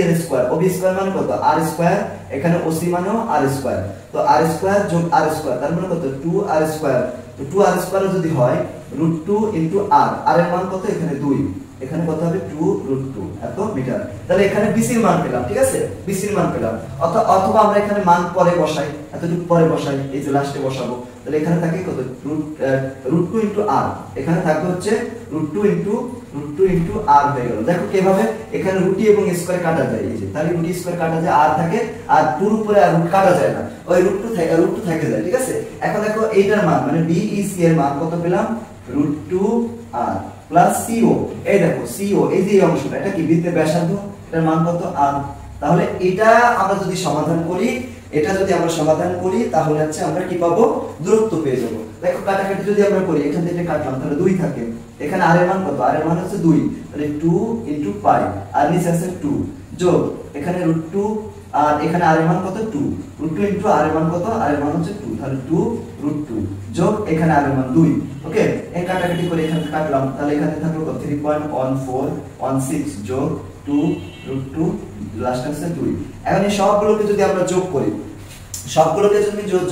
স্কয়ার মানে কত, আর স্কয়ার, এখানে ওসি মানেও আর স্কয়ার, তো আর স্কয়ার যোগ আর স্কয়ার তার মানে কত 2r স্কয়ার। তো 2r স্কয়ার যদি হয় √2 * r, আর এর মান কত, এখানে 2, এখানে কত হবে 2√2 এত মিটার। তাহলে এখানে বিসির মান পেলাম। ঠিক আছে, বিসির মান পেলাম, অথবা আমরা এখানে মান পরে বসাই, এতটুকু পরে বসাই, এই যে লাস্টে বসাবো, তাহলে এখানে থাকে কত √2 * r, এখানে থাকবে হচ্ছে √2 * r হয়ে গেল। দেখো কিভাবে এখানে √2 এবং স্কয়ার কাটা যায়, এই যে তাহলে √2 স্কয়ার কাটা যায়, r থাকে, আর 2 এর উপরে আর √2 কাটা যায় না, ওই √2 থেকে যায়। ঠিক আছে, এখন দেখো এইটার মান মানে বিইসি এর মান কত পেলাম, √2r প্লাস সিও, এই দেখো সিও, এই যে অংশটা, এটা কি বৃত্তের ব্যাসার্ধ, এটার মান কত r। তাহলে এটা আমরা যদি সমাধান করি তাহলে হচ্ছে আমরা কি পাবো, দূরত্ব পেয়ে যাবো। দেখো কাটাকাটি যদি আমরা করি, এখান থেকে কাটলাম তাহলে 2 থাকে, এখানে r এর মান কত, r এর মান হচ্ছে 2, তাহলে 2 * পাই, আর নিচে আছে 2 যোগ এখানে √2, আর এখানে r এর মান কত 2, √2 * r এর মান কত, r এর মান হচ্ছে 2, তাহলে 2√2 যোগ এখানে r এর মান 2। ওকে, এই কাটাকাটি করে এখানে কাটলাম, তাহলে এখানে থাকলো 3.1416 যোগ 2√2 লাস্ট আছে 2। এখন এই সবগুলোকে যদি আমরা যোগ করি, সবগুলোকে যদি যোগ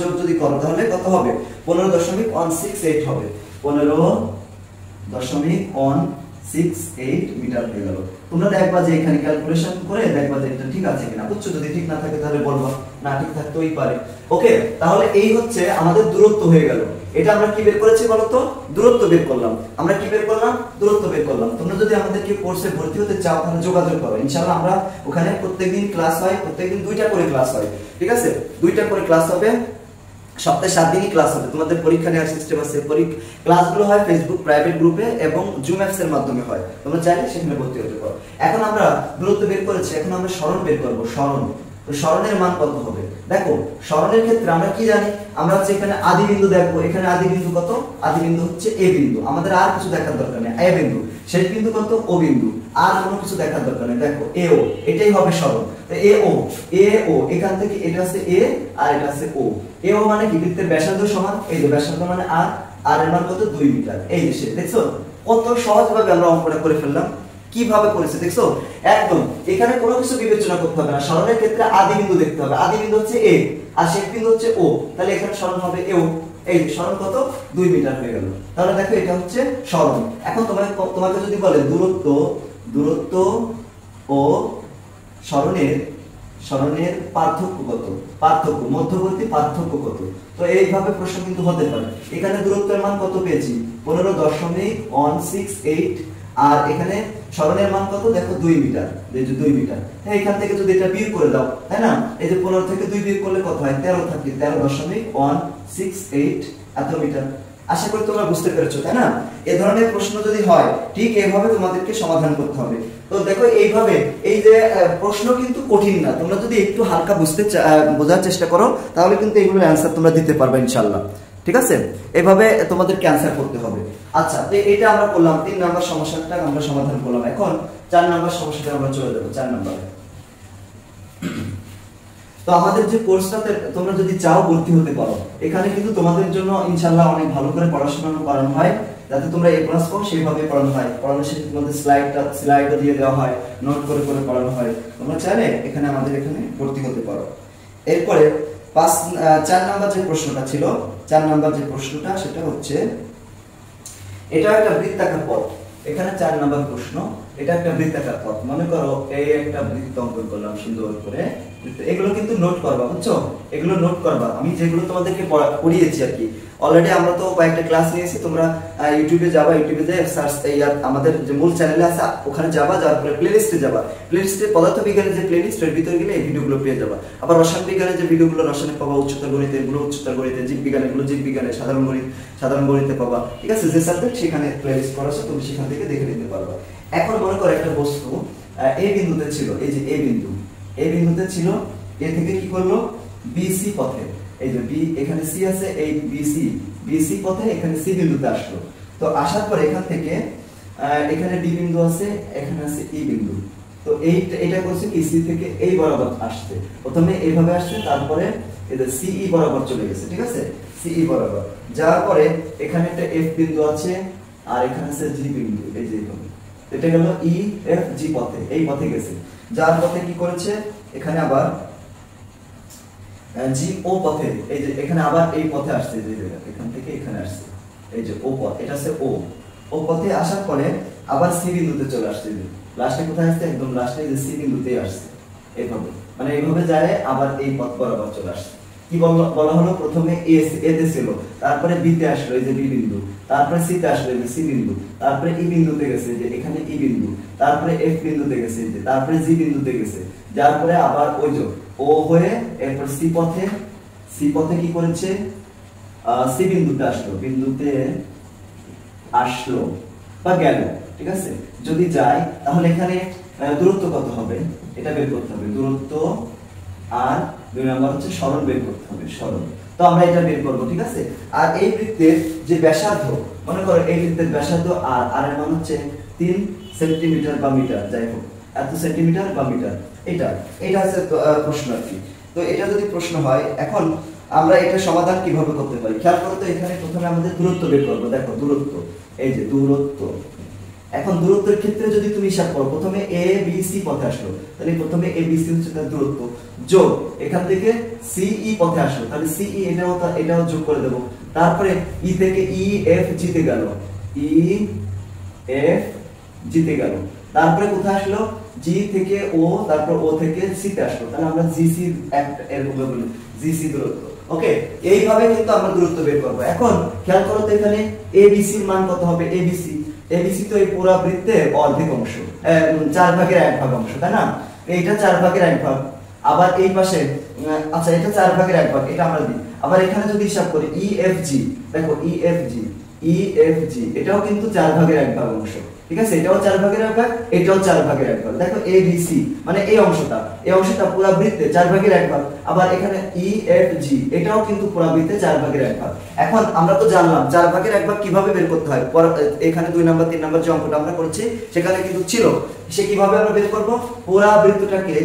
করো তাহলে কত হবে, 15.168 হবে, 15.168 মিটার হয়ে গেল। তোমরা দেখবা যে এখানে ক্যালকুলেশন করে দেখবা যে এটা ঠিক আছে কিনা, বুঝছো? যদি ঠিক না থাকে তাহলে বলবা, না ঠিক থাকতেই পারে। ওকে, তাহলে এই হচ্ছে আমাদের দূরত্ব হয়ে গেল। এটা আমরা কি বের করেছি বলো তো, দূরত্ব বের করলাম। আমরা কি বের করলাম, দূরত্ব বের করলাম। তোমরা যদি আমাদের কি কোর্সে ভর্তি হতে চাও তাহলে যোগাযোগ করো, ইনশাআল্লাহ আমরা ওখানে প্রত্যেকদিন ক্লাস হয়, প্রত্যেকদিন 2টা করে ক্লাস হয়। ঠিক আছে, 2টা করে ক্লাস হবে, সপ্তাহে 7 দিনই ক্লাস হবে। তোমাদের পরীক্ষা নেওয়ার সিস্টেম আছে, ক্লাসগুলো হয় ফেসবুক প্রাইভেট গ্রুপে এবং জুম অ্যাপস এর মাধ্যমে হয়, তোমরা চাইলে সেখানে ভর্তি হতে পারো। এখন আমরা দূরত্ব বের করেছি, এখন আমরা সরণ বের করব। সরণ, তো সরণের মান কত হবে? দেখো সরণের ক্ষেত্রে আমরা কি জানি, আমরা হচ্ছে এখানে আদি বিন্দু দেখবো, এখানে আদি বিন্দু কত, আদি বিন্দু হচ্ছে এ বিন্দু, আমাদের আর কিছু দেখার দরকার নেই, এ বিন্দু। শেষ বিন্দু কত ও বিন্দু, আর কোনো কিছু দেখার দরকার নেই। দেখো এও, এটাই হবে সরল। তো এও এখান থেকে এটা আছে এ আর এটা আছে ও। এও মানে কি বৃত্তের ব্যাসার্ধ সমান, এই যে ব্যাসার্ধ মানে আর এর মান কত 2 মিটার। এই যে সে দেখছো কত সহজভাবে আমরা অঙ্কটা করে ফেললাম। কিভাবে করেছে দেখছো, একদম এখানে কোনো কিছু বিবেচনা করতে হবে না। সরলের ক্ষেত্রে আদি বিন্দু দেখতে হবে, আদি বিন্দু হচ্ছে এ আর শেষ বিন্দু হচ্ছে ও, তাহলে এখানে সরল হবে এও। এই যে সরল কত 2 মিটার হয়ে গেল। তাহলে দেখো এটা হচ্ছে সরল। এখন তোমাকে যদি বলে দূরত্ব ও সরণের পার্থক্য কত, মধ্যবর্তী পার্থক্য কত, তো এইভাবে প্রশ্ন কিন্তু হতে পারে। এখানে দূরত্বের মান কত পেয়েছি 15.168, আর এখানে সরণের মান কত দেখো 2 মিটার, এই যে 2 মিটার। হ্যাঁ এখান থেকে যদি এটা বিয়োগ করে দাও, তাই না, এই যে 15 থেকে 2 বিয়োগ করলে কত হয় 13 থাকে, 13.168 এত মিটার। আশা করি তোমরা বুঝতে পেরেছো, তাই না? এই ধরনের প্রশ্ন যদি হয় ঠিক এইভাবে তোমাদেরকে সমাধান করতে হবে। তো দেখো এইভাবে, এই যে প্রশ্ন কিন্তু কঠিন না, তোমরা যদি একটু হালকা বোঝার চেষ্টা করো তাহলে কিন্তু এইগুলোর অ্যানসার তোমরা দিতে পারবে ইনশাআল্লাহ। ঠিক আছে, এইভাবে তোমাদেরকে অ্যানসার করতে হবে। আচ্ছা, তো এটা আমরা করলাম 3 নাম্বার সমস্যাটা আমরা সমাধান করলাম। এখন 4 নাম্বার সমস্যাটা আমরা চলে যাব 4 নম্বরে। তো আমাদের যে কোর্সটাতে তোমরা যদি চাও ভর্তি হতে পারো, এখানে কিন্তু তোমাদের জন্য ইনশাআল্লাহ অনেক ভালো করে পড়াশোনা করানো হয়, যাতে তোমরা এ প্লাস পাও সেইভাবে পড়ানো হয়। পড়ানোর শেষে তোমাদের স্লাইডও দিয়ে দেওয়া হয়, নোট করে করে পড়ানো হয়। তোমরা চাইলে এখানে আমাদের এখানে ভর্তি হতে পারো। এরপরে 4 নাম্বার যে প্রশ্নটা ছিল, 4 নাম্বার যে প্রশ্নটা সেটা হচ্ছে, এটা একটা বৃত্তাকার পথ। এখানে 4 নাম্বার প্রশ্ন, এটা একটা বৃত্তাকার পথ। মনে করো এই একটা বৃত্ত অঙ্কন করলাম সুন্দর করে। এগুলো কিন্তু নোট করবা, বুঝছো? এগুলো নোট করবা। আমি যেগুলো তোমাদেরকে পড়িয়েছি আর কি, অলরেডি আমরা তো কয়েকটা ক্লাস নিয়েছি। তোমরা ইউটিউবে যাবা, ইউটিউবে যে সার্চ আমাদের যে মূল চ্যানেলে আছে ওখানে যাবা, যাওয়ার পরে প্লেলিস্টে যাবা। প্লেলিস্টে পদার্থবিজ্ঞানের যে প্লেলিস্টের ভিতরে গেলে এই ভিডিওগুলো পেয়ে যাবা। আবার রসায়ন বিজ্ঞানের যে ভিডিওগুলো রসায়নে পাবা, উচ্চতর গণিতে এগুলো উচ্চতর গণিতে, জীববিজ্ঞান এগুলো জীববিজ্ঞানে, সাধারণ গণিতে পাবা। ঠিক আছে, যে সাবজেক্ট সেখানে প্লেলিস্ট করা আছে, তুমি সেখান থেকে দেখে নিতে পারবা। এখন মনে করো একটা বস্তু এ বিন্দুতে ছিল, এই যে এ বিন্দুতে ছিল, এ থেকে কি করলো বিসি পথে, এই যে বি এখানে সি আছে, এই বিসি পথে এখানে সি বিন্দুতে আসলো। তো আসার পর এখান থেকে এখানে ডি বিন্দু আছে, এখানে আছে ই বিন্দু। তো এটা করছে কি সি থেকে এই বরাবর আসছে, প্রথমে এইভাবে আসছে, তারপরে এটা সিই বরাবর চলে গেছে। ঠিক আছে, সিই বরাবর যাওয়ার পরে এখানে একটা এফ বিন্দু আছে, আর এখানে আছে জি বিন্দু, এই যে এইভাবে এটা গেল ই এফ জি পথে, এই পথে গেছে। যার পথে কি করেছে এখানে আবার জি ও পথে, এই যে এখানে আবার এই পথে আসছে, যে এখান থেকে এখানে আসছে, এই যে ও পথ, এটা আছে ও পথে আসার পরে আবার সি বিন্দুতে চলে আসছে। লাস্টে কোথায় আসছে, একদম লাস্টে যে সি বিন্দুতে আসছে, এইভাবে মানে এইভাবে যায়, আবার এই পথ বরাবর চলে আসছে। কি বলা হলো, প্রথমে এ তে ছিল, তারপরে বি তে আসলো, এই যে বি বিন্দু, তারপরে সি তে আসলো, এই যে সি বিন্দু, তারপরে ই বিন্দুতে গেছে, যে এখানে ই বিন্দু, তারপরে এফ বিন্দুতে গেছে, যে তারপরে জি বিন্দুতে গেছে, যার পরে আবার ওই যে ও হয়ে এরপর সি পথে কি করেছে, সি বিন্দুতে আসলো বা গেল। ঠিক আছে, যদি যায় তাহলে এখানে দূরত্ব কত হবে এটা বের করতে হবে, দূরত্ব আর 2 নাম্বার হচ্ছে সরণ বের করতে হবে, সরণ। তো আমরা এটা বের করব। ঠিক আছে, আর এই বৃত্তের যে ব্যাসার্ধ, মনে করো এই বৃত্তের ব্যাসার্ধ আর এর মান হচ্ছে 3 সেন্টিমিটার বা মিটার, যাই হোক এত সেন্টিমিটার বা মিটার, এটা হচ্ছে প্রশ্ন আর কি। তো এটা যদি প্রশ্ন হয়, এখন আমরা এটা সমাধান কিভাবে করতে পারি খেয়াল করো তো। এখানে প্রথমে আমাদের দূরত্ব বের করব। দেখো দূরত্ব, এই যে দূরত্ব। এখন দূরত্বের ক্ষেত্রে যদি তুমি হিসাব করো, প্রথমে এ বি সি পথে আসলো, তাহলে প্রথমে এ বি সি হচ্ছে তার দূরত্ব, যোগ এখান থেকে সি ই পথে আসলো, তাহলে সি ই এটাও যোগ করে দেব। তারপরে ই থেকে ই এফ জিতে গেল, ই এফ জিতে গেল। তারপরে কোথায় আসলো, জি থেকে ও, তারপর ও থেকে সি তে আসলো, তাহলে আমরা জিসি এরকম বলি, জিসি দূরত্ব। ওকে, এইভাবে কিন্তু আমরা দূরত্ব বের করব। এখন খেয়াল করো তো এখানে এবিসি এর মান কত হবে, এবিসি তো এই পুরো বৃত্তের অর্ধেক অংশ, 4/1 অংশ, তাই না? এইটা 4/1। আবার এই পাশে আচ্ছা এটা 4/1, এটা আমরা দিই। আবার এখানে যদি হিসাব করি ইএফজি, দেখো ইএফজি এটাও কিন্তু 4/1 অংশ। ঠিক আছে, এটাও 4 ভাগের 1 ভাগ, এটাও 4 ভাগের 1 ভাগ। দেখো এ বি সি মানে এই অংশটা পুরো বৃত্তে 4 ভাগের 1 ভাগ। আবার এখানে ই এফ জি এটাও কিন্তু পুরো বৃত্তে 4 ভাগের 1 ভাগ। এখন আমরা তো জানলাম 4 ভাগের 1 ভাগ কিভাবে বের করতে হয়। এখানে 2 নাম্বার 3 নাম্বার যে অঙ্কটা আমরা করেছি সেখানে কিন্তু ছিল, সে কিভাবে আমরা বের করব, পুরো বৃত্তটাকে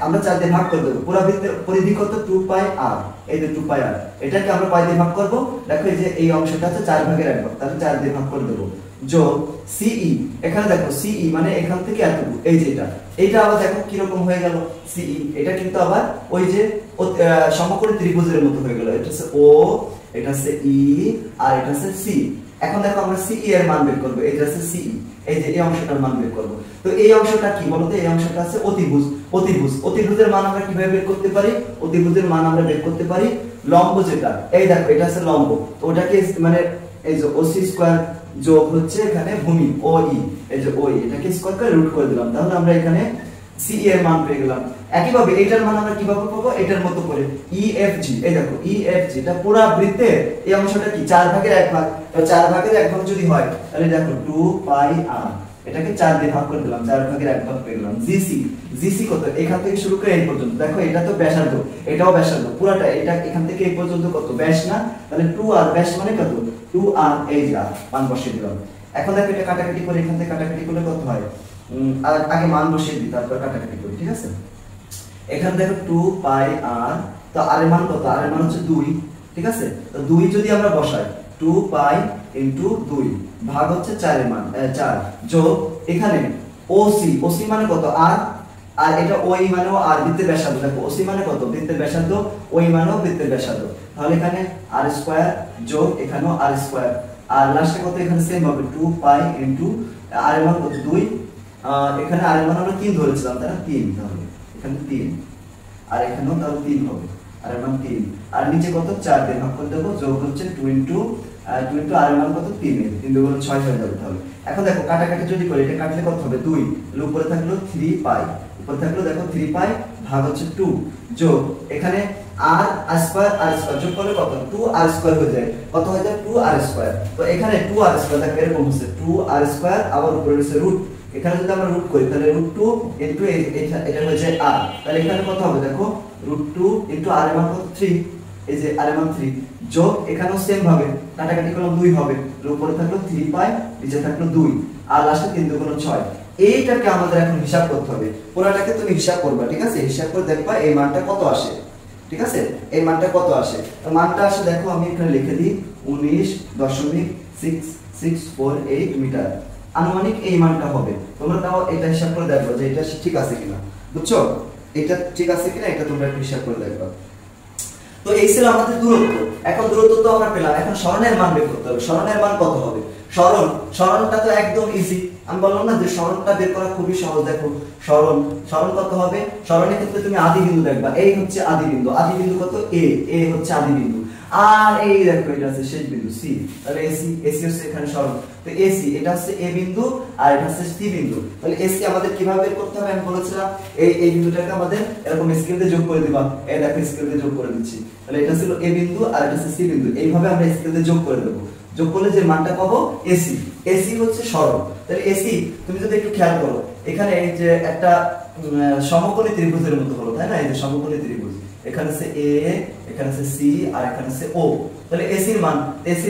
আমরা 4 দিয়ে ভাগ করে দেব। পুরো বৃত্তের পরিধি কত, 2 পাই আর, এই যে 2 পাই আর, এটাকে আমরা কয় দিয়ে ভাগ করব, দেখো এই যে এই অংশটা আছে 4 ভাগের 1 ভাগ, তাহলে 4 দিয়ে ভাগ করে দেব। যোগ সিই, এখানে দেখো সিই মানে এখান থেকে এতটুকু, এই যে এটা আবার দেখো কি রকম হয়ে গেল, সিই এটা কিন্তু আবার ওই যে সমকোণী ত্রিভুজের মতো হয়ে গেল। এটা হচ্ছে ও, এটা হচ্ছে ই আর এটা হচ্ছে সি। এখন দেখো আমরা সিই এর মান বের করব, এটা হচ্ছে সিই, এই যে এই অংশটার মান বের করব। তো এই অংশটা কি বলতো, এই অংশটা আছে অতিভুজ। অতিভুজের মান আমরা কিভাবে বের করতে পারি, অতিভুজের মান আমরা বের করতে পারি লম্ব যেটা, এই দেখো এটা আছে লম্ব, তো ওটাকে মানে এই যে ওসি স্কয়ার যোগ হচ্ছে এখানে ভূমি ও ই, এই যে ওই এটাকে স্কয়ার করে রুট করে দিলাম, তাহলে আমরা এখানে সি এর মান পেয়ে গেলাম। একইভাবে এটার মান আমরা কিভাবে পাবো, এটার মতো করে ই এফ জি, এই দেখো ই এফ জি এটা পুরো বৃত্তের এই অংশটা কি 4 ভাগের 1 ভাগ, তো 4 ভাগের 1 ভাগ যদি হয় তাহলে দেখো 2 পাই আর, এটাকে 4 দিয়ে ভাগ করে দিলাম, 4 ভাগের 1 ভাগ পেয়ে গেলাম। জিসি কত, এখান থেকে শুরু করে এই পর্যন্ত, দেখো এটা তো ব্যাসার্ধ, এটাও ব্যাসার্ধ পুরাটা, এটা এখান থেকে এই পর্যন্ত কত ব্যাস না, তাহলে 2 আর ব্যাস মানে কত 2 আর, এই যে মান বসিয়ে দিলাম। এখন দেখো এটা কাটাকাটি করে, এখান থেকে কাটাকাটি করলে কত হয়, আগে মান বসিয়ে দিই তারপর কাটাকাটি করি, ঠিক আছে। এখানে দেখো 2 পাই আর, তো আর এর মান কত, আর এর মান হচ্ছে 2, ঠিক আছে। তো 2 যদি আমরা বসাই 2 পাই ইনটু 2 ভাগ হচ্ছে 4 এর মান 4 যোগ এখানে ওসি মানে কত আর, আর এটা ওই মানেও আর, বৃত্তের ব্যাসার্ধ, দেখো ওসি মানে কত বৃত্তের ব্যাসার্ধ, ওই মানেও বৃত্তের ব্যাসার্ধ, তাহলে এখানে আর স্কয়ার যোগ এখানেও আর স্কয়ার, আর লাস্টে কত এখানে সেম হবে 2 পাই ইনটু আর এর মান কত 2, এখানে আর এর মান আমরা 3 ধরেছিলাম তাই না, 3, তাহলে এখানে 3 আর এখানেও তাহলে 3 হবে, আর এর মান 3, আর নিচে কত 4 দিয়ে ভাগ করে দেব, যোগ হচ্ছে 2 ইনটু আর এর মান কত 3, 3 দুগুণ 6 হয়ে যাবে। তাহলে এখন দেখো কাটাকাটি যদি করি, এটা কাটলে কত হবে 2, এর উপরে থাকলো 3 পাই, উপরে থাকলো দেখো 3 পাই ভাগ হচ্ছে 2 যোগ এখানে আর স্কয়ার যোগ করলে কত 2 আর স্কয়ার হয়ে যায়, কত হয়ে যায় 2 আর স্কয়ার। তো এখানে 2 আর স্কয়ার দেখো এরকম হচ্ছে 2 আর স্কয়ার, আবার উপরে হচ্ছে রুট, এখানে যদি আমরা রুট করি তাহলে √2 ইনটু এটা হয়ে যায় আর, তাহলে এখানে কত হবে দেখো √2 ইনটু আর এর মান কত 3, এই যে আর এর মান 3 যোগ এখানেও সেম ভাবে কাটাকাটি করলাম 2 হবে, এর উপরে থাকলো 3 পাই, নিচে থাকলো 2 আর লাস্টে 3 দুগুণ 6। এইটাকে আমাদের এখন হিসাব করতে হবে, পুরোটাকে তুমি হিসাব করবা, ঠিক আছে, হিসাব করে দেখবা এই মানটা কত আসে, ঠিক আছে, এই মানটা কত আসে। তো মানটা আসে দেখো আমি এখানে লিখে দিই 19.6648 মিটার, আনুমানিক এই মানটা হবে। তোমরা তাও এটা হিসাব করে দেখো যে এটা ঠিক আছে কিনা, বুঝছো, এটা ঠিক আছে কিনা এটা তোমরা একটু হিসাব করে দেখবা। তো এই ছিল আমাদের দূরত্ব। এখন দূরত্ব তো আমরা পেলাম, এখন সরণের মান বের করতে হবে। সরণের মান কত হবে, সরণটা তো একদম ইজি, আমি বললাম না যে সরণটা বের করা খুবই সহজ। দেখো সরণ কত হবে, সরণের ক্ষেত্রে তুমি আদি বিন্দু দেখবা, এই হচ্ছে আদি বিন্দু কত এ হচ্ছে আদি বিন্দু, আর এই দেখো এটা হচ্ছে শেষ বিন্দু সি, তাহলে এসি হচ্ছে এখানে সরণ। তো এসি এটা হচ্ছে এ বিন্দু আর এটা হচ্ছে সি বিন্দু, তাহলে এসি আমাদের কিভাবে বের করতে হবে, আমি বলেছিলাম এই বিন্দুটাকে আমাদের এরকম স্কেল দিয়ে যোগ করে দিবা, এই দেখো স্কেল দিয়ে যোগ করে দিচ্ছি, তাহলে এটা ছিল এ বিন্দু আর এটা হচ্ছে সি বিন্দু, এইভাবে আমরা স্কেল দিয়ে যোগ করে দেব, যোগ করলে যে মানটা পাবো এসি হচ্ছে সরণ। তাহলে এসি তুমি যদি একটু খেয়াল করো, এখানে এই যে একটা সমকোণী ত্রিভুজের মতো হলো তাই না, এই যে সমকোণী ত্রিভুজ, এখানে আছে এ, এখানে আছে সি আর এখানে আছে ও, তাহলে এসির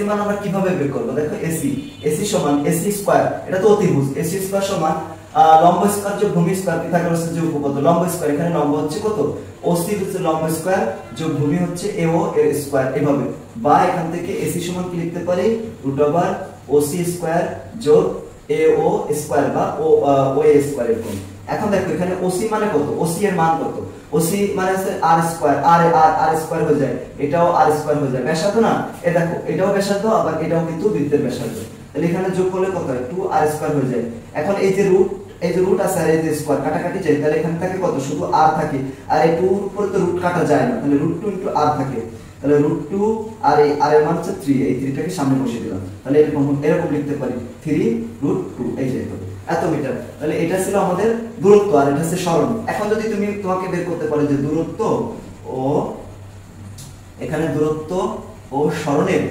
মান আমরা কিভাবে বের করব, দেখো এসি সমান এসি স্কয়ার, এটা তো অতিভুজ, এসি স্কয়ার সমান লম্ব স্কয়ার যোগ ভূমি স্কয়ার, পিথাগোরাসের যে উপপাদ্য, লম্ব স্কয়ার এখানে লম্ব হচ্ছে কত ওসি হচ্ছে লম্ব স্কয়ার যোগ ভূমি হচ্ছে এও এর স্কয়ার, এভাবে, বা এখান থেকে এসি সমান কি লিখতে পারি √ ওসি স্কয়ার যোগ এও স্কয়ার বা ও এ স্কয়ার এরকম। এখন দেখো এখানে ওসি মানে কত, ওসি এর মান কত, ওসি মানে আছে আর স্কয়ার, আর স্কয়ার হয়ে যায়, এটাও আর স্কয়ার হয়ে যায়, ব্যাসার্ধ না, এই দেখো এটাও ব্যাসার্ধ আবার এটাও কিন্তু বৃত্তের ব্যাসার্ধ, তাহলে এখানে যোগ করলে কত হয় 2 আর স্কয়ার হয়ে যায়। এখন এই যে রুট আছে আর এই যে স্কয়ার কাটাকাটি যায়, তাহলে এখানে থাকে কত শুধু আর থাকে, আর এই 2 এর উপরে তো রুট কাটা যায় না, তাহলে √2 * r থাকে, তাহলে √2 আর এই আর এর মান হচ্ছে 3, এই 3টাকে সামনে বসিয়ে দিলাম, তাহলে এরকম লিখতে পারি 3√2, এই যে এত মিটার। তাহলে এটা ছিল আমাদের দূরত্ব আর এটা হচ্ছে সরণ। এখন যদি তোমাকে বের করতে পারো যে দূরত্ব ও এখানে দূরত্ব ও সরণের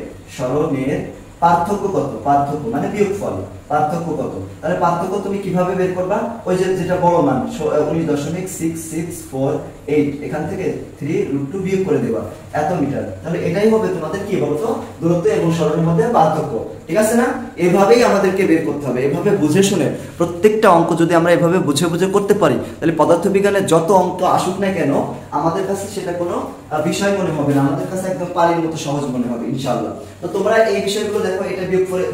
পার্থক্য কত, পার্থক্য মানে বিয়োগফল, পার্থক্য কত। তাহলে পার্থক্য তুমি কিভাবে বের করবা, ওই যে যেটা বড় মান 19.6648, এখান থেকে 3√2 বিয়োগ করে দেবা এত মিটার। তাহলে এটাই হবে তোমাদের কি বলতো দূরত্ব এবং সরণের মধ্যে পার্থক্য, ঠিক আছে না? এভাবেই আমাদেরকে বের করতে হবে, এভাবে বুঝে শুনে প্রত্যেকটা অঙ্ক যদি আমরা এভাবে বুঝে বুঝে করতে পারি, তাহলে পদার্থবিজ্ঞানের যত অঙ্ক আসুক না কেন আমাদের কাছে সেটা কোনো বিষয় মনে হবে না, আমাদের কাছে একদম পানির মতো সহজ মনে হবে ইনশাআল্লাহ। তো তোমরা এই বিষয়গুলো দেখো, এটা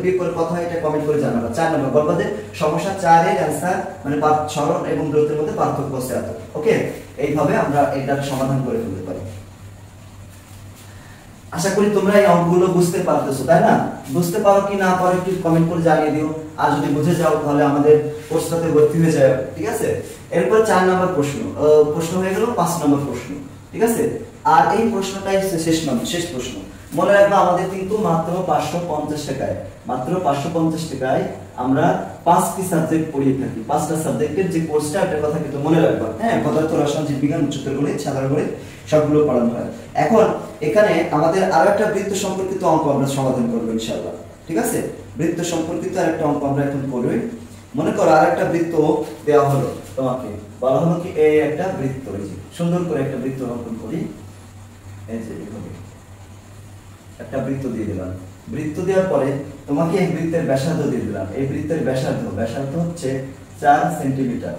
বিয়োগ করে কথা, এটা কমেন্ট করে জানাবা। 4 নম্বর বলবা যে সমস্যা 4 এর অ্যানসার মানে সরণ এবং দূরত্বের মধ্যে পার্থক্য আছে এত। ওকে, এইভাবে আমরা এটার সমাধান করে ফেলতে পারি। আশা করি তোমরা এই অঙ্কগুলো বুঝতে পারতেছো, তাই না? বুঝতে পারো কি না পারো একটু কমেন্ট করে জানিয়ে দিও, আর যদি বুঝে যাও তাহলে আমাদের কোর্সটাতে ভর্তি হয়ে যাবে, ঠিক আছে? এরপর 4 নম্বর প্রশ্ন হয়ে গেল। 5 নম্বর প্রশ্ন, ঠিক আছে? আর এই প্রশ্নটাই শেষ প্রশ্ন। মনে রাখবা আমাদের কিন্তু মাত্র 550 টাকায়, মাত্র 550 টাকায় আমরা 5টি সাবজেক্ট পড়িয়ে থাকি। 5টা সাবজেক্টের যে কোর্সটা এটার কথা কিন্তু মনে রাখবা। হ্যাঁ, পদার্থ, রসায়ন, জীববিজ্ঞান, উচ্চতর গণিত, সাধারণ গণিত সবগুলো পড়ানো হয়। এখন এখানে আমাদের আরো একটা বৃত্ত সম্পর্কিত অঙ্ক আমরা সমাধান করব ইনশাআল্লাহ, ঠিক আছে? বৃত্ত সম্পর্কিত আরেকটা অঙ্ক আমরা এখন করব। মনে করো আরেকটা বৃত্ত দেওয়া হলো, তোমাকে বলা হলো কি এই একটা বৃত্ত, এই যে সুন্দর করে একটা বৃত্ত অঙ্কন করি। এই যে এভাবে একটা বৃত্ত দিয়ে দিলাম। বৃত্ত দেওয়ার পরে তোমাকে এই বৃত্তের ব্যাসার্ধ দিয়ে দিলাম। এই বৃত্তের ব্যাসার্ধ হচ্ছে 4 সেন্টিমিটার।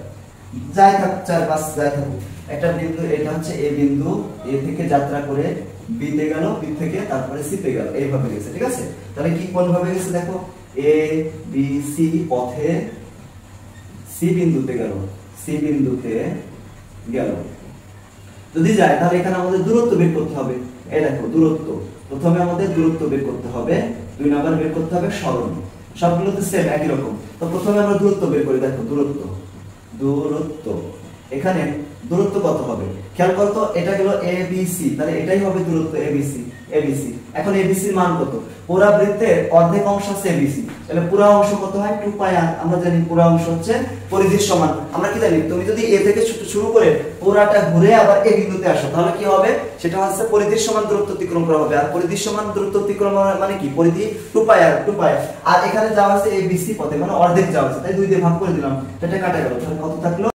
যাই থাক 4-5 যাই থাকুক, একটা বিন্দু, এটা হচ্ছে এ বিন্দু, এ থেকে যাত্রা করে বি তে গেল, বি থেকে তারপরে সি তে গেল, এইভাবে গেছে, ঠিক আছে? তাহলে কি কোন ভাবে গেছে দেখো, এ বি সি পথে সি বিন্দুতে গেল, সি বিন্দুতে গেল। যদি যায় তাহলে এখানে আমাদের দূরত্ব বের করতে হবে। এই দেখো দূরত্ব, প্রথমে আমাদের দূরত্ব বের করতে হবে, 2 নাম্বার বের করতে হবে সরণ। সবগুলো তো সেম একই রকম। তো প্রথমে আমরা দূরত্ব বের করি। দেখো দূরত্ব এখানে দূরত্ব কত হবে খেয়াল করো তো, এটা গেল এবিসি, তাহলে এটাই হবে দূরত্ব এবিসি। এখন এবিসি এর মান কত? পুরো বৃত্তের অর্ধেক অংশ হচ্ছে এবিসি, তাহলে পুরো অংশ কত হয় 2 পাই r। আমরা জানি পুরো অংশ হচ্ছে পরিধির সমান। আমরা কি জানি, তুমি যদি এ থেকে শুরু করে পুরাটা ঘুরে আবার এ বিন্দুতে আসো তাহলে কি হবে, সেটা হচ্ছে পরিধির সমান দূরত্ব অতিক্রম করা হবে। আর পরিধির সমান দূরত্ব অতিক্রম মানে কি, পরিধি 2 পাই r। আর এখানে যাওয়া আছে এবিসি পথে, মানে অর্ধেক যাওয়া আছে, তাই 2 দিয়ে ভাগ করে দিলাম, এটা কাটা গেল, তাহলে কত থাকলো